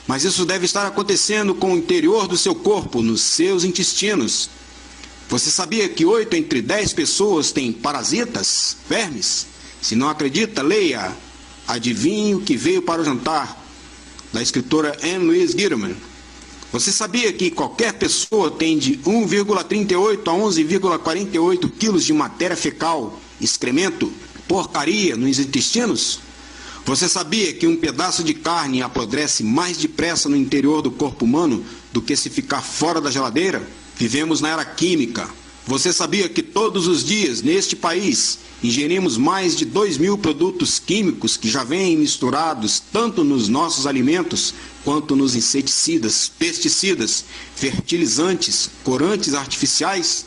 Mas isso deve estar acontecendo com o interior do seu corpo, nos seus intestinos. Você sabia que 8 entre 10 pessoas têm parasitas, vermes? Se não acredita, leia Adivinhe o que veio para o jantar, da escritora Anne Louise Gittleman. Você sabia que qualquer pessoa tem de 1,38 a 11,48 quilos de matéria fecal, excremento, porcaria nos intestinos? Você sabia que um pedaço de carne apodrece mais depressa no interior do corpo humano do que se ficar fora da geladeira? Vivemos na era química. Você sabia que todos os dias, neste país, ingerimos mais de 2.000 produtos químicos que já vêm misturados tanto nos nossos alimentos quanto nos inseticidas, pesticidas, fertilizantes, corantes artificiais?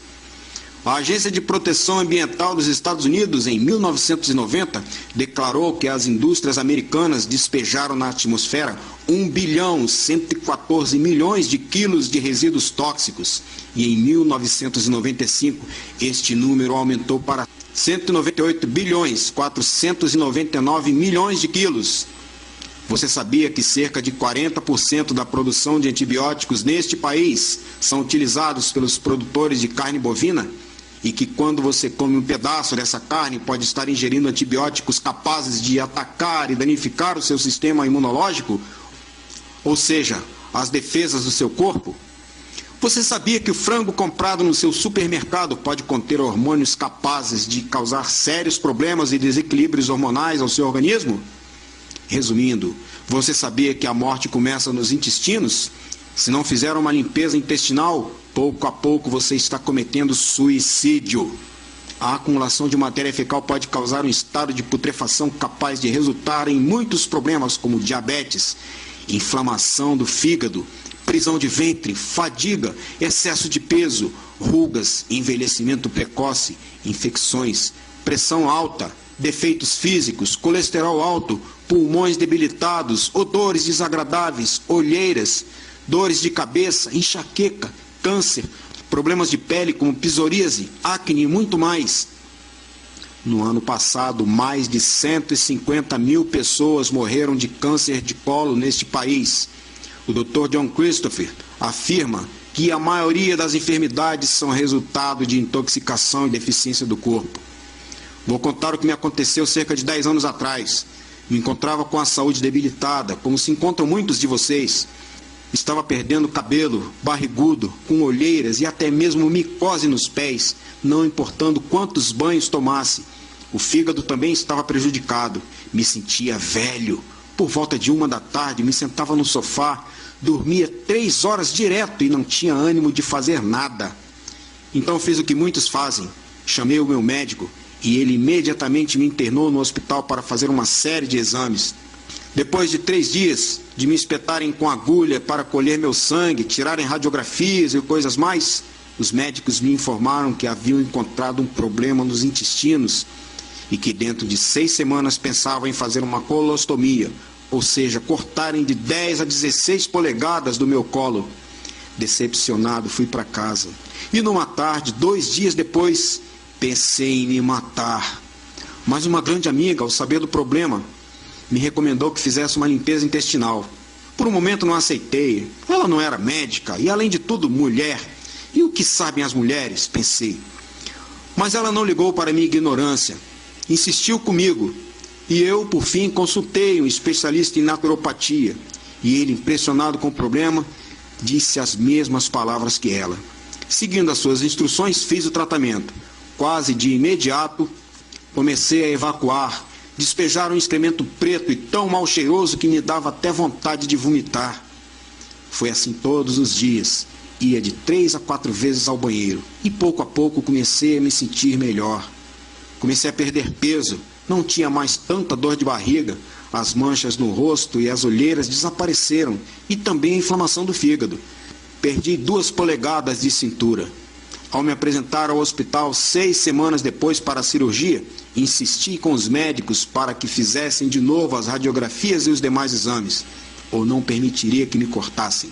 A Agência de Proteção Ambiental dos Estados Unidos, em 1990, declarou que as indústrias americanas despejaram na atmosfera 1,114 bilhão de quilos de resíduos tóxicos. E em 1995, este número aumentou para 198,499 bilhões de quilos. Você sabia que cerca de 40% da produção de antibióticos neste país são utilizados pelos produtores de carne bovina? E que quando você come um pedaço dessa carne pode estar ingerindo antibióticos capazes de atacar e danificar o seu sistema imunológico? Ou seja, as defesas do seu corpo? Você sabia que o frango comprado no seu supermercado pode conter hormônios capazes de causar sérios problemas e desequilíbrios hormonais ao seu organismo? Resumindo, você sabia que a morte começa nos intestinos? Se não fizer uma limpeza intestinal, pouco a pouco você está cometendo suicídio. A acumulação de matéria fecal pode causar um estado de putrefação capaz de resultar em muitos problemas como diabetes, inflamação do fígado, prisão de ventre, fadiga, excesso de peso, rugas, envelhecimento precoce, infecções, pressão alta, defeitos físicos, colesterol alto, pulmões debilitados, odores desagradáveis, olheiras, dores de cabeça, enxaqueca, câncer, problemas de pele como psoríase, acne e muito mais. No ano passado, mais de 150 mil pessoas morreram de câncer de colo neste país. O Dr. John Christopher afirma que a maioria das enfermidades são resultado de intoxicação e deficiência do corpo. Vou contar o que me aconteceu cerca de 10 anos atrás. Me encontrava com a saúde debilitada, como se encontram muitos de vocês. Estava perdendo cabelo, barrigudo, com olheiras e até mesmo micose nos pés, não importando quantos banhos tomasse. O fígado também estava prejudicado. Me sentia velho. Por volta de 1 da tarde, me sentava no sofá, dormia 3 horas direto e não tinha ânimo de fazer nada. Então fiz o que muitos fazem. Chamei o meu médico e ele imediatamente me internou no hospital para fazer uma série de exames. Depois de 3 dias de me espetarem com agulha para colher meu sangue, tirarem radiografias e coisas mais, os médicos me informaram que haviam encontrado um problema nos intestinos e que dentro de 6 semanas pensavam em fazer uma colostomia, ou seja, cortarem de 10 a 16 polegadas do meu colo. Decepcionado, fui para casa. E numa tarde, 2 dias depois, pensei em me matar. Mas uma grande amiga, ao saber do problema, me recomendou que fizesse uma limpeza intestinal. Por um momento não aceitei. Ela não era médica e, além de tudo, mulher. E o que sabem as mulheres? Pensei. Mas ela não ligou para minha ignorância. Insistiu comigo. E eu, por fim, consultei um especialista em naturopatia. E ele, impressionado com o problema, disse as mesmas palavras que ela. Seguindo as suas instruções, fiz o tratamento. Quase de imediato, comecei a evacuar. Despejar um excremento preto e tão mal cheiroso que me dava até vontade de vomitar. Foi assim todos os dias. Ia de 3 a 4 vezes ao banheiro. E pouco a pouco comecei a me sentir melhor. Comecei a perder peso. Não tinha mais tanta dor de barriga. As manchas no rosto e as olheiras desapareceram. E também a inflamação do fígado. Perdi 2 polegadas de cintura. Ao me apresentar ao hospital 6 semanas depois para a cirurgia, insisti com os médicos para que fizessem de novo as radiografias e os demais exames, ou não permitiria que me cortassem.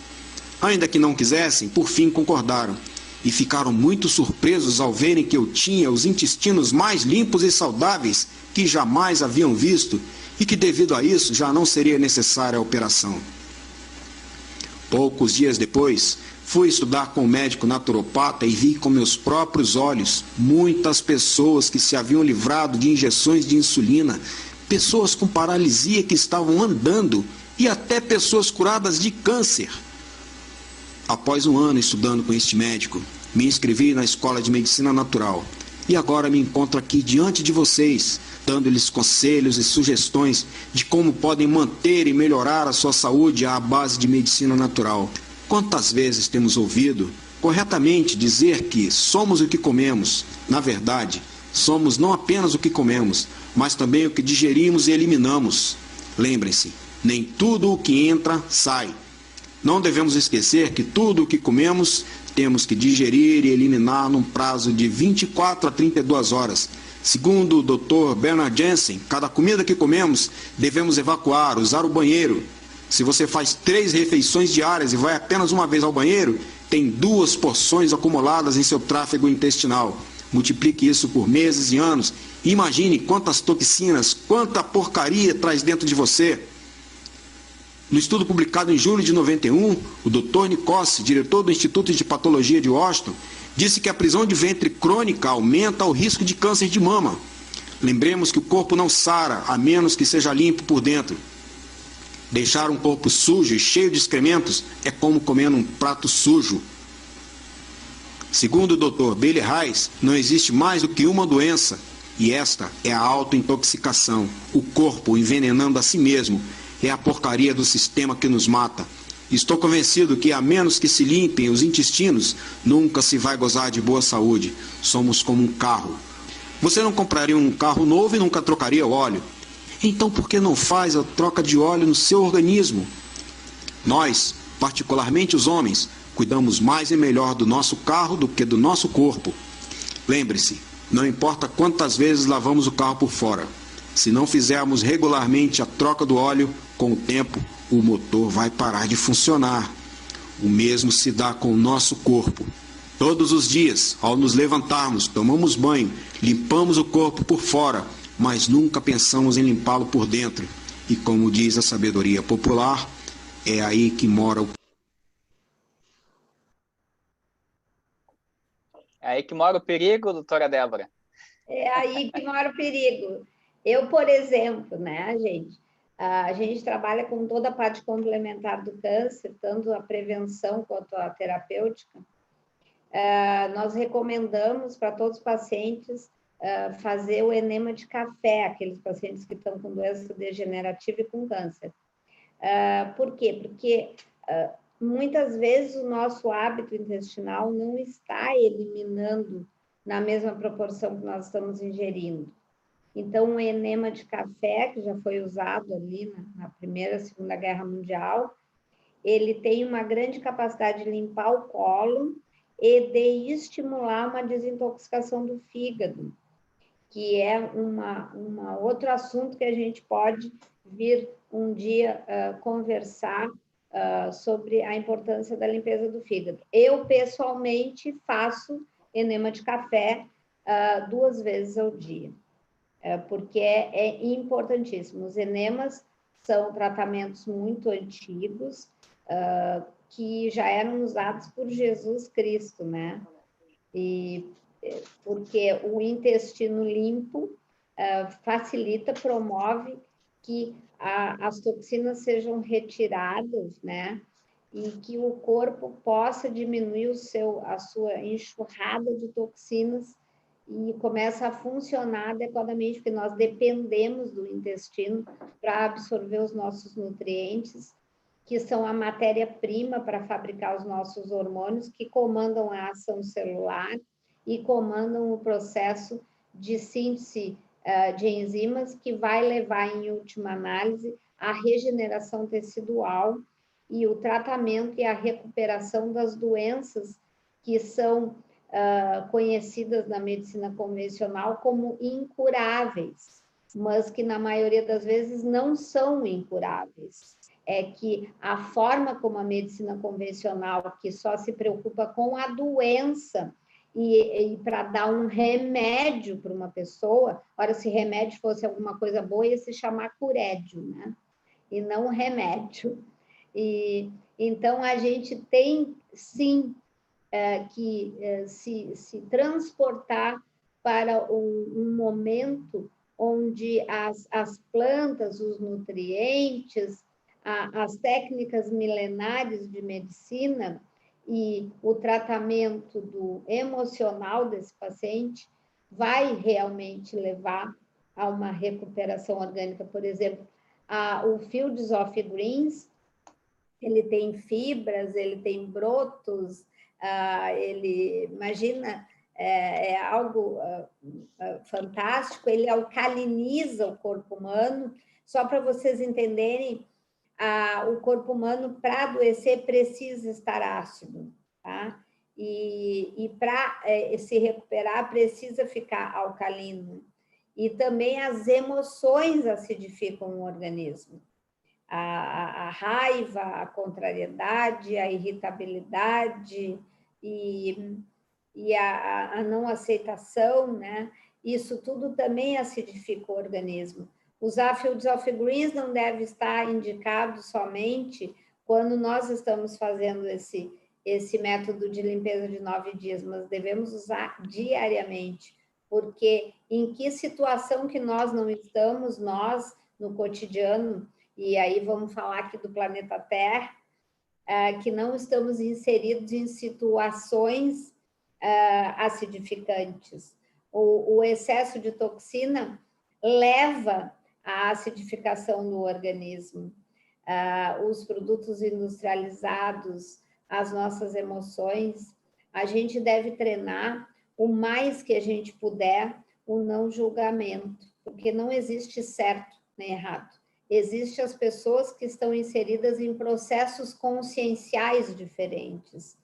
Ainda que não quisessem, por fim concordaram, e ficaram muito surpresos ao verem que eu tinha os intestinos mais limpos e saudáveis que jamais haviam visto, e que devido a isso já não seria necessária a operação. Poucos dias depois, fui estudar com um médico naturopata e vi com meus próprios olhos muitas pessoas que se haviam livrado de injeções de insulina, pessoas com paralisia que estavam andando e até pessoas curadas de câncer. Após 1 ano estudando com este médico, me inscrevi na Escola de Medicina Natural e agora me encontro aqui diante de vocês, dando-lhes conselhos e sugestões de como podem manter e melhorar a sua saúde à base de medicina natural. Quantas vezes temos ouvido corretamente dizer que somos o que comemos? Na verdade, somos não apenas o que comemos, mas também o que digerimos e eliminamos. Lembrem-se, nem tudo o que entra, sai. Não devemos esquecer que tudo o que comemos temos que digerir e eliminar num prazo de 24 a 32 horas. Segundo o Dr. Bernard Jensen, cada comida que comemos devemos evacuar, usar o banheiro. Se você faz 3 refeições diárias e vai apenas uma vez ao banheiro, tem 2 porções acumuladas em seu tráfego intestinal. Multiplique isso por meses e anos e imagine quantas toxinas, quanta porcaria traz dentro de você. No estudo publicado em julho de 91, o Dr. Nicossi, diretor do Instituto de Patologia de Washington, disse que a prisão de ventre crônica aumenta o risco de câncer de mama. Lembremos que o corpo não sara, a menos que seja limpo por dentro. Deixar um corpo sujo e cheio de excrementos é como comer um prato sujo. Segundo o Dr. Bailey Reis, não existe mais do que uma doença, e esta é a autointoxicação. O corpo envenenando a si mesmo é a porcaria do sistema que nos mata. Estou convencido que, a menos que se limpem os intestinos, nunca se vai gozar de boa saúde. Somos como um carro. Você não compraria um carro novo e nunca trocaria o óleo. Então por que não faz a troca de óleo no seu organismo? Nós, particularmente os homens, cuidamos mais e melhor do nosso carro do que do nosso corpo. Lembre-se, não importa quantas vezes lavamos o carro por fora. Se não fizermos regularmente a troca do óleo, com o tempo, o motor vai parar de funcionar. O mesmo se dá com o nosso corpo. Todos os dias, ao nos levantarmos, tomamos banho, limpamos o corpo por fora, mas nunca pensamos em limpá-lo por dentro. E como diz a sabedoria popular, é aí que mora o... É aí que mora o perigo, doutora Débora. É aí que mora o perigo. Eu, por exemplo, né, gente, a gente trabalha com toda a parte complementar do câncer, tanto a prevenção quanto a terapêutica. Nós recomendamos para todos os pacientes fazer o enema de café, aqueles pacientes que estão com doença degenerativa e com câncer. Por quê? Porque muitas vezes o nosso hábito intestinal não está eliminando na mesma proporção que nós estamos ingerindo. Então, o enema de café, que já foi usado ali na Primeira e Segunda Guerra Mundial, ele tem uma grande capacidade de limpar o cólon e de estimular uma desintoxicação do fígado, que é outro assunto que a gente pode vir um dia conversar sobre a importância da limpeza do fígado. Eu, pessoalmente, faço enema de café 2 vezes ao dia, porque é importantíssimo. Os enemas são tratamentos muito antigos, que já eram usados por Jesus Cristo, né? E porque o intestino limpo facilita, promove que as toxinas sejam retiradas, né? E que o corpo possa diminuir a sua enxurrada de toxinas e começa a funcionar adequadamente, porque nós dependemos do intestino para absorver os nossos nutrientes, que são a matéria-prima para fabricar os nossos hormônios, que comandam a ação celular e comandam o processo de síntese de enzimas, que vai levar, em última análise, à regeneração tecidual e o tratamento e a recuperação das doenças que são conhecidas na medicina convencional como incuráveis, mas que, na maioria das vezes, não são incuráveis. É que a forma como a medicina convencional, que só se preocupa com a doença e para dar um remédio para uma pessoa, ora, se remédio fosse alguma coisa boa, ia se chamar curédio, né? E não remédio. E então a gente tem, sim, que se transportar para um momento onde as plantas, os nutrientes, as técnicas milenares de medicina e o tratamento do emocional desse paciente vai realmente levar a uma recuperação orgânica. Por exemplo, o Fields of Greens, ele tem fibras, ele tem brotos, ele, imagina, é algo fantástico, ele alcaliniza o corpo humano. Só para vocês entenderem, o corpo humano, para adoecer, precisa estar ácido, tá? E para se recuperar, precisa ficar alcalino. E também as emoções acidificam o organismo. A raiva, a contrariedade, a irritabilidade e a não aceitação, né? Isso tudo também acidifica o organismo. Usar Fields of Greens não deve estar indicado somente quando nós estamos fazendo esse método de limpeza de 9 dias, mas devemos usar diariamente, porque em que situação que nós não estamos, nós, no cotidiano, e aí vamos falar aqui do planeta Terra, que não estamos inseridos em situações acidificantes. O excesso de toxina leva à acidificação do organismo. Os produtos industrializados, as nossas emoções, a gente deve treinar o mais que a gente puder o não julgamento, porque não existe certo nem errado. existem as pessoas que estão inseridas em processos conscienciais diferentes.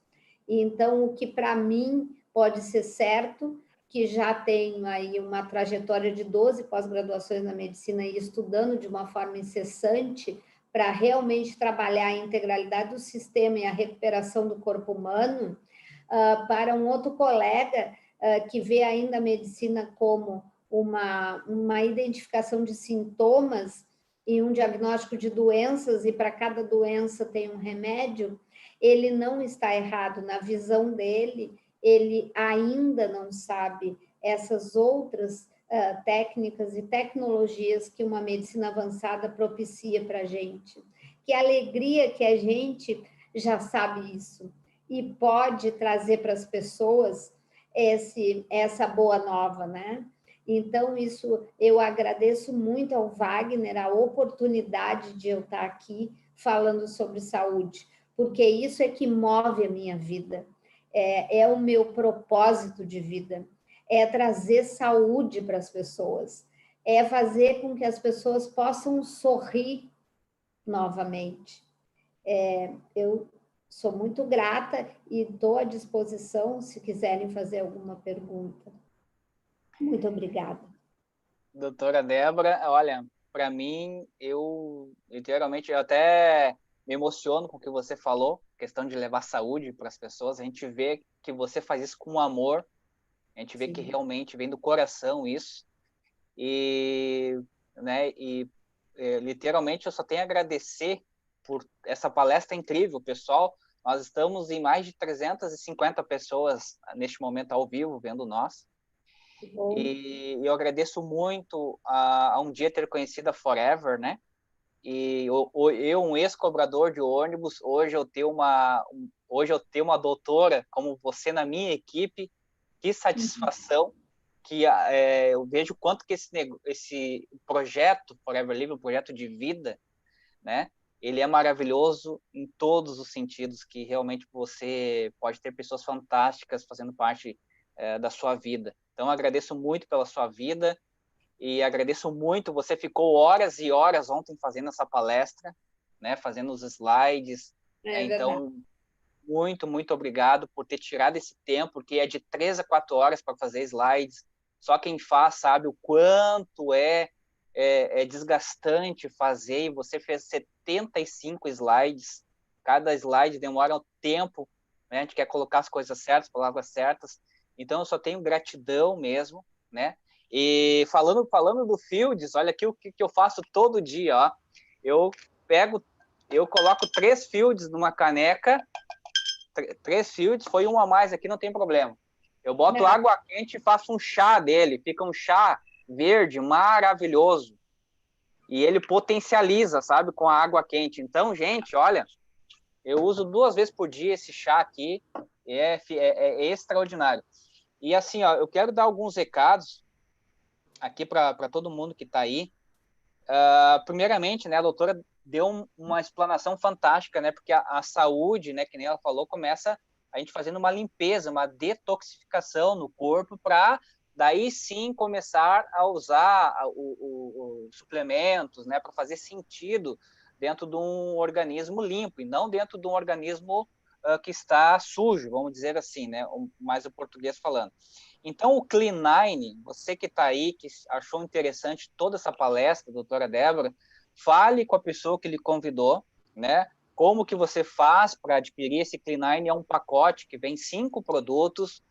Então, o que para mim pode ser certo, que já tenho aí uma trajetória de 12 pós-graduações na medicina e estudando de uma forma incessante para realmente trabalhar a integralidade do sistema e a recuperação do corpo humano, para um outro colega que vê ainda a medicina como uma identificação de sintomas e um diagnóstico de doenças, e para cada doença tem um remédio, ele não está errado. Na visão dele, ele ainda não sabe essas outras técnicas e tecnologias que uma medicina avançada propicia para a gente. Que alegria que a gente já sabe isso e pode trazer para as pessoas essa boa nova, né? Então, isso eu agradeço muito ao Wagner a oportunidade de eu estar aqui falando sobre saúde, porque isso é que move a minha vida, é o meu propósito de vida, é trazer saúde para as pessoas, é fazer com que as pessoas possam sorrir novamente. Eu sou muito grata e estou à disposição se quiserem fazer alguma pergunta. Muito obrigada. Doutora Débora, olha, para mim, eu literalmente eu até me emociono com o que você falou, questão de levar saúde para as pessoas. A gente vê que você faz isso com amor, a gente vê que realmente vem do coração isso. E, né, literalmente eu só tenho a agradecer por essa palestra incrível, pessoal. Nós estamos em mais de 350 pessoas neste momento ao vivo vendo nós. E eu agradeço muito a um dia ter conhecido a Forever, né? E eu, um ex-cobrador de ônibus, hoje eu tenho uma doutora como você na minha equipe. Que satisfação, que eu vejo quanto que esse projeto Forever Livre, um projeto de vida, né? Ele é maravilhoso em todos os sentidos, que realmente você pode ter pessoas fantásticas fazendo parte da sua vida. Então, agradeço muito pela sua vida e agradeço muito. Você ficou horas e horas ontem fazendo essa palestra, né? Fazendo os slides. Então, muito, muito obrigado por ter tirado esse tempo, porque é de 3 a 4 horas para fazer slides. Só quem faz sabe o quanto é desgastante fazer, e você fez 75 slides. Cada slide demora um tempo, né? A gente quer colocar as coisas certas, palavras certas. Então, eu só tenho gratidão mesmo, né? E falando do Fields, olha aqui o que eu faço todo dia, ó. Eu coloco 3 Fields numa caneca, 3 Fields, foi um a mais aqui, não tem problema. Eu boto água quente e faço um chá dele, fica um chá verde maravilhoso. E ele potencializa, sabe, com a água quente. Então, gente, olha, eu uso 2 vezes por dia esse chá aqui, é extraordinário. E assim, ó, eu quero dar alguns recados aqui para todo mundo que está aí. Primeiramente, né, a doutora deu uma explanação fantástica, né, porque a saúde, né, que nem ela falou, começa a gente fazendo uma limpeza, uma detoxificação no corpo, para daí sim começar a usar os suplementos, né, para fazer sentido dentro de um organismo limpo e não dentro de um organismo que está sujo, vamos dizer assim, né, mais o português falando. Então, o Clean9, você que está aí, que achou interessante toda essa palestra, doutora Débora, fale com a pessoa que lhe convidou, né? Como que você faz para adquirir esse Clean9? É um pacote que vem 5 produtos,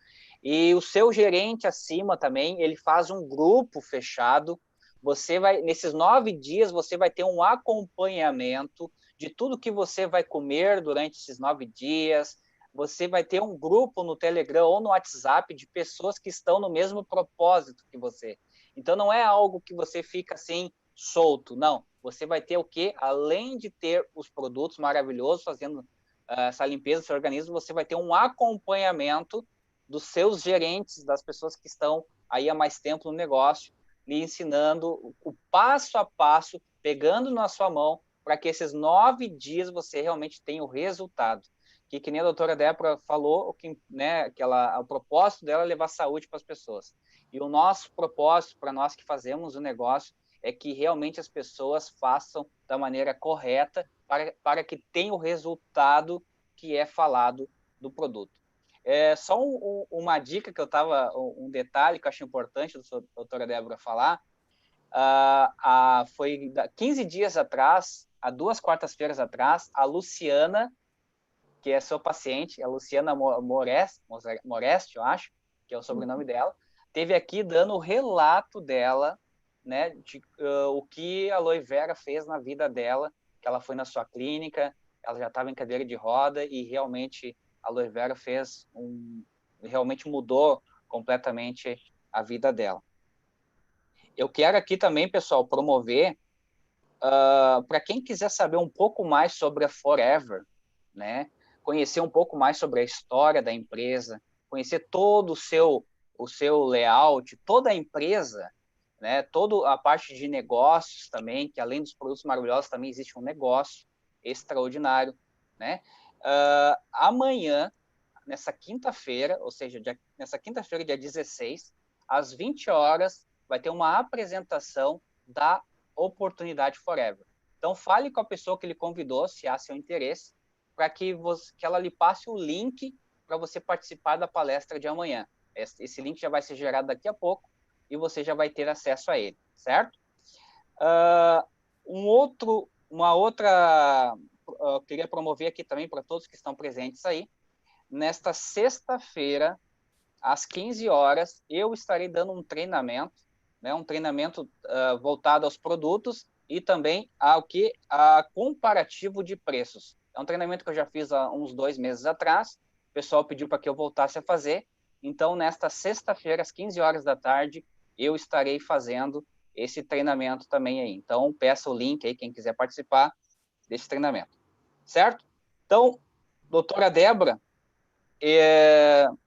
e o seu gerente acima também, ele faz um grupo fechado. Você vai, nesses 9 dias, você vai ter um acompanhamento de tudo que você vai comer durante esses 9 dias. Você vai ter um grupo no Telegram ou no WhatsApp de pessoas que estão no mesmo propósito que você. Então, não é algo que você fica assim, solto, não. Você vai ter o quê? Além de ter os produtos maravilhosos, fazendo essa limpeza do seu organismo, você vai ter um acompanhamento dos seus gerentes, das pessoas que estão aí há mais tempo no negócio, lhe ensinando o passo a passo, pegando na sua mão, para que esses 9 dias você realmente tenha o resultado. Que nem a doutora Débora falou, né, o propósito dela é levar saúde para as pessoas. E o nosso propósito, para nós que fazemos o negócio, é que realmente as pessoas façam da maneira correta para que tenha o resultado que é falado do produto. Só uma dica que um detalhe que eu acho importante da doutora Débora falar, foi 15 dias atrás, há 2 quartas-feiras atrás, a Luciana, que é sua paciente, a Luciana Moreste, eu acho, que é o sobrenome dela, teve aqui dando o relato dela, né, de o que a Aloe Vera fez na vida dela, que ela foi na sua clínica, ela já estava em cadeira de roda e realmente a Aloe Vera realmente mudou completamente a vida dela. Eu quero aqui também, pessoal, promover, para quem quiser saber um pouco mais sobre a Forever, né, conhecer um pouco mais sobre a história da empresa, conhecer todo o seu layout, toda a empresa, né, toda a parte de negócios também, que além dos produtos maravilhosos também existe um negócio extraordinário, né? Amanhã, nessa quinta-feira, ou seja, nessa quinta-feira, dia 16, às 20 horas, vai ter uma apresentação da Oportunidade Forever. Então, fale com a pessoa que lhe convidou, se há seu interesse, para que ela lhe passe o link para você participar da palestra de amanhã. Esse link já vai ser gerado daqui a pouco e você já vai ter acesso a ele, certo? Eu queria promover aqui também para todos que estão presentes aí. Nesta sexta-feira, às 15 horas, eu estarei dando um treinamento, né, voltado aos produtos e também a comparativo de preços. É um treinamento que eu já fiz há uns 2 meses atrás, o pessoal pediu para que eu voltasse a fazer, então nesta sexta-feira, às 15 horas da tarde, eu estarei fazendo esse treinamento também aí. Então, peça o link aí, quem quiser participar desse treinamento. Certo? Então, doutora Débora, eu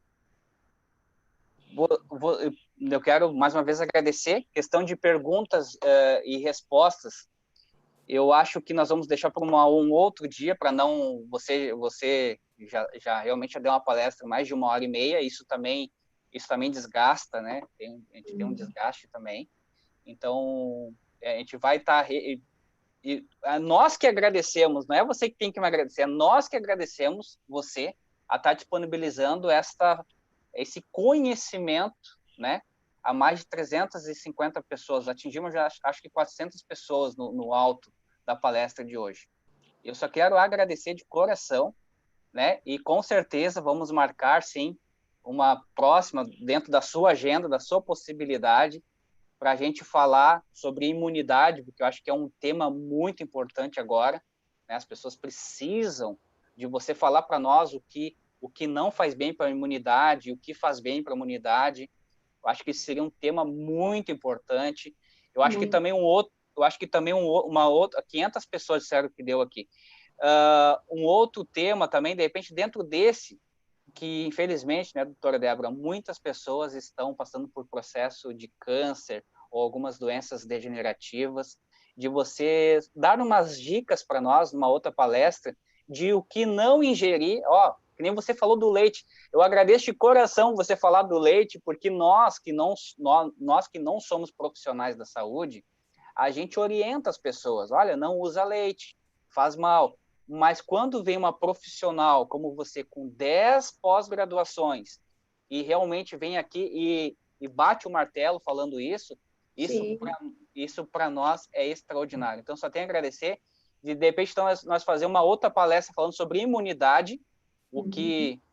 quero mais uma vez agradecer. Questão de perguntas e respostas, eu acho que nós vamos deixar para um outro dia, para não... Você já realmente já deu uma palestra mais de 1h30, isso também desgasta, né? A gente tem um desgaste também. Então, a gente vai estar... nós que agradecemos, não é você que tem que me agradecer, é nós que agradecemos você a estar disponibilizando esse conhecimento, né, a mais de 350 pessoas. Atingimos já, acho que 400 pessoas no alto da palestra de hoje. Eu só quero agradecer de coração, né, e com certeza vamos marcar, sim, uma próxima dentro da sua agenda, da sua possibilidade, para a gente falar sobre imunidade, porque eu acho que é um tema muito importante agora, né? As pessoas precisam de você falar para nós o que não faz bem para a imunidade, o que faz bem para a imunidade. Eu acho que isso seria um tema muito importante. Eu acho que também uma outra, 500 pessoas disseram que deu aqui. Um outro tema também, de repente, dentro desse, que infelizmente, né, doutora Débora, muitas pessoas estão passando por processo de câncer ou algumas doenças degenerativas, de você dar umas dicas para nós, numa outra palestra, de o que não ingerir. Que nem você falou do leite. Eu agradeço de coração você falar do leite, porque nós que não somos profissionais da saúde, a gente orienta as pessoas. Olha, não usa leite, faz mal. Mas quando vem uma profissional como você, com 10 pós-graduações, e realmente vem aqui e bate o martelo falando isso para nós é extraordinário. Então, só tenho a agradecer. De repente, então, nós fazer uma outra palestra falando sobre imunidade,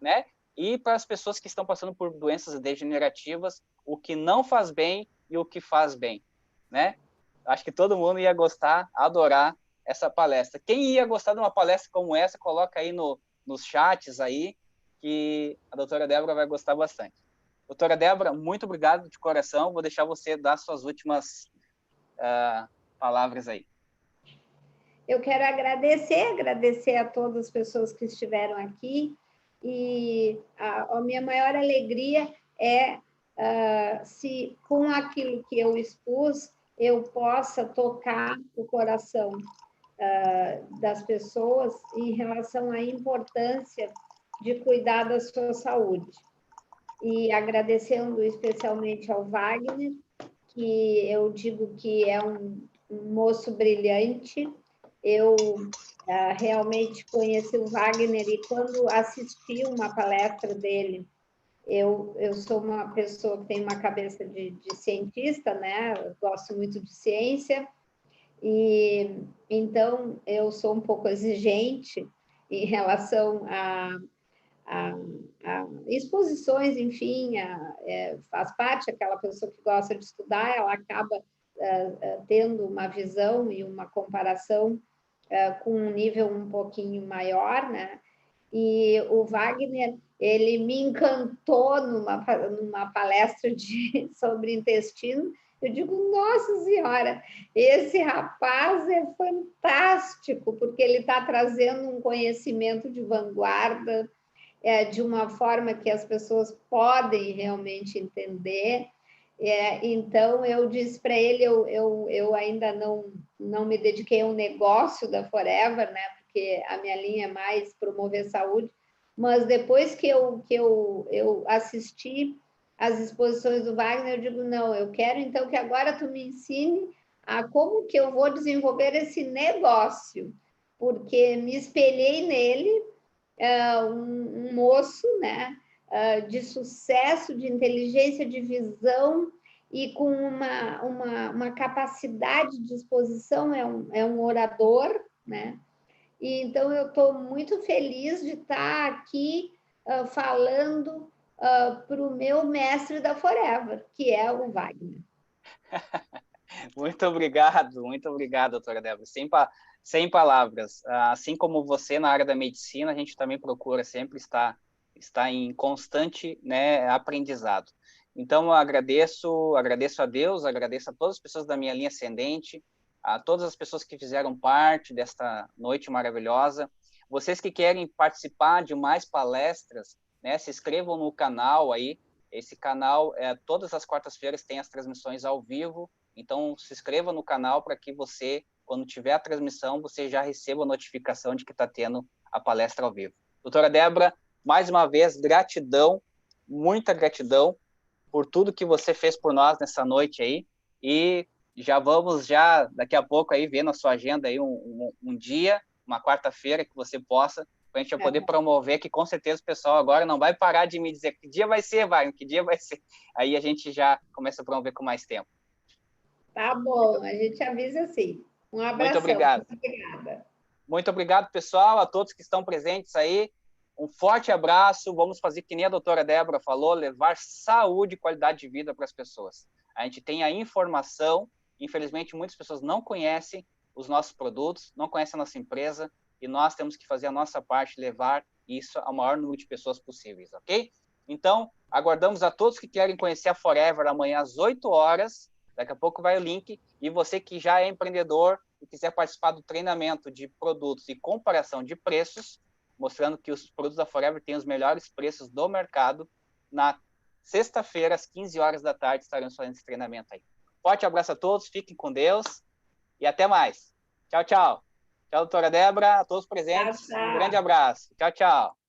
né? E para as pessoas que estão passando por doenças degenerativas, o que não faz bem e o que faz bem, né? Acho que todo mundo ia gostar, adorar essa palestra. Quem ia gostar de uma palestra como essa, coloca aí nos chats aí, que a doutora Débora vai gostar bastante. Doutora Débora, muito obrigado de coração. Vou deixar você dar suas últimas palavras aí. Eu quero agradecer a todas as pessoas que estiveram aqui, e a minha maior alegria é se com aquilo que eu expus, eu possa tocar o coração das pessoas em relação à importância de cuidar da sua saúde. E agradecendo especialmente ao Wagner, que eu digo que é um moço brilhante. Eu realmente conheci o Wagner e quando assisti uma palestra dele, eu sou uma pessoa que tem uma cabeça de cientista, né? Eu gosto muito de ciência, e então eu sou um pouco exigente em relação a exposições, enfim, faz parte, aquela pessoa que gosta de estudar, ela acaba tendo uma visão e uma comparação com um nível um pouquinho maior, né? E o Wagner, ele me encantou numa palestra sobre intestino. Eu digo, nossa senhora, esse rapaz é fantástico, porque ele está trazendo um conhecimento de vanguarda, de uma forma que as pessoas podem realmente entender. Então, eu disse para ele, eu ainda não me dediquei ao negócio da Forever, né? Porque a minha linha é mais promover saúde, mas depois que eu assisti às exposições do Wagner, eu digo, não, eu quero então que agora tu me ensine a como que eu vou desenvolver esse negócio, porque me espelhei nele, um moço, né, de sucesso, de inteligência, de visão e com uma capacidade de exposição, é um orador, né? E, então, eu estou muito feliz de estar aqui falando para o meu mestre da Forever, que é o Wagner. Muito obrigado, doutora Débora. Sem palavras. Assim como você na área da medicina, a gente também procura sempre estar em constante, né, aprendizado. Então, eu agradeço a Deus, agradeço a todas as pessoas da minha linha ascendente, a todas as pessoas que fizeram parte desta noite maravilhosa. Vocês que querem participar de mais palestras, né, se inscrevam no canal aí. Esse canal, todas as quartas-feiras tem as transmissões ao vivo. Então, se inscreva no canal para que você, quando tiver a transmissão, você já receba a notificação de que está tendo a palestra ao vivo. Doutora Débora, mais uma vez, gratidão, muita gratidão por tudo que você fez por nós nessa noite aí. E já vamos, daqui a pouco, aí ver na sua agenda aí um dia, uma quarta-feira, que você possa, para a gente poder promover, que com certeza o pessoal agora não vai parar de me dizer que dia vai ser, Wagner, que dia vai ser. Aí a gente já começa a promover com mais tempo. Tá bom, a gente avisa assim. Um abração. Muito obrigado. Muito obrigada. Muito obrigado, pessoal, a todos que estão presentes aí. Um forte abraço. Vamos fazer que nem a doutora Débora falou, levar saúde e qualidade de vida para as pessoas. A gente tem a informação, infelizmente muitas pessoas não conhecem os nossos produtos, não conhecem a nossa empresa, e nós temos que fazer a nossa parte, levar isso ao maior número de pessoas possíveis, ok? Então, aguardamos a todos que querem conhecer a Forever amanhã às 8 horas. Daqui a pouco vai o link. E você que já é empreendedor e quiser participar do treinamento de produtos e comparação de preços, mostrando que os produtos da Forever têm os melhores preços do mercado, na sexta-feira, às 15 horas da tarde, estaremos fazendo esse treinamento aí. Forte abraço a todos, fiquem com Deus e até mais. Tchau, tchau. Tchau, doutora Débora, a todos presentes. Tchau, tchau. Um grande abraço. Tchau, tchau.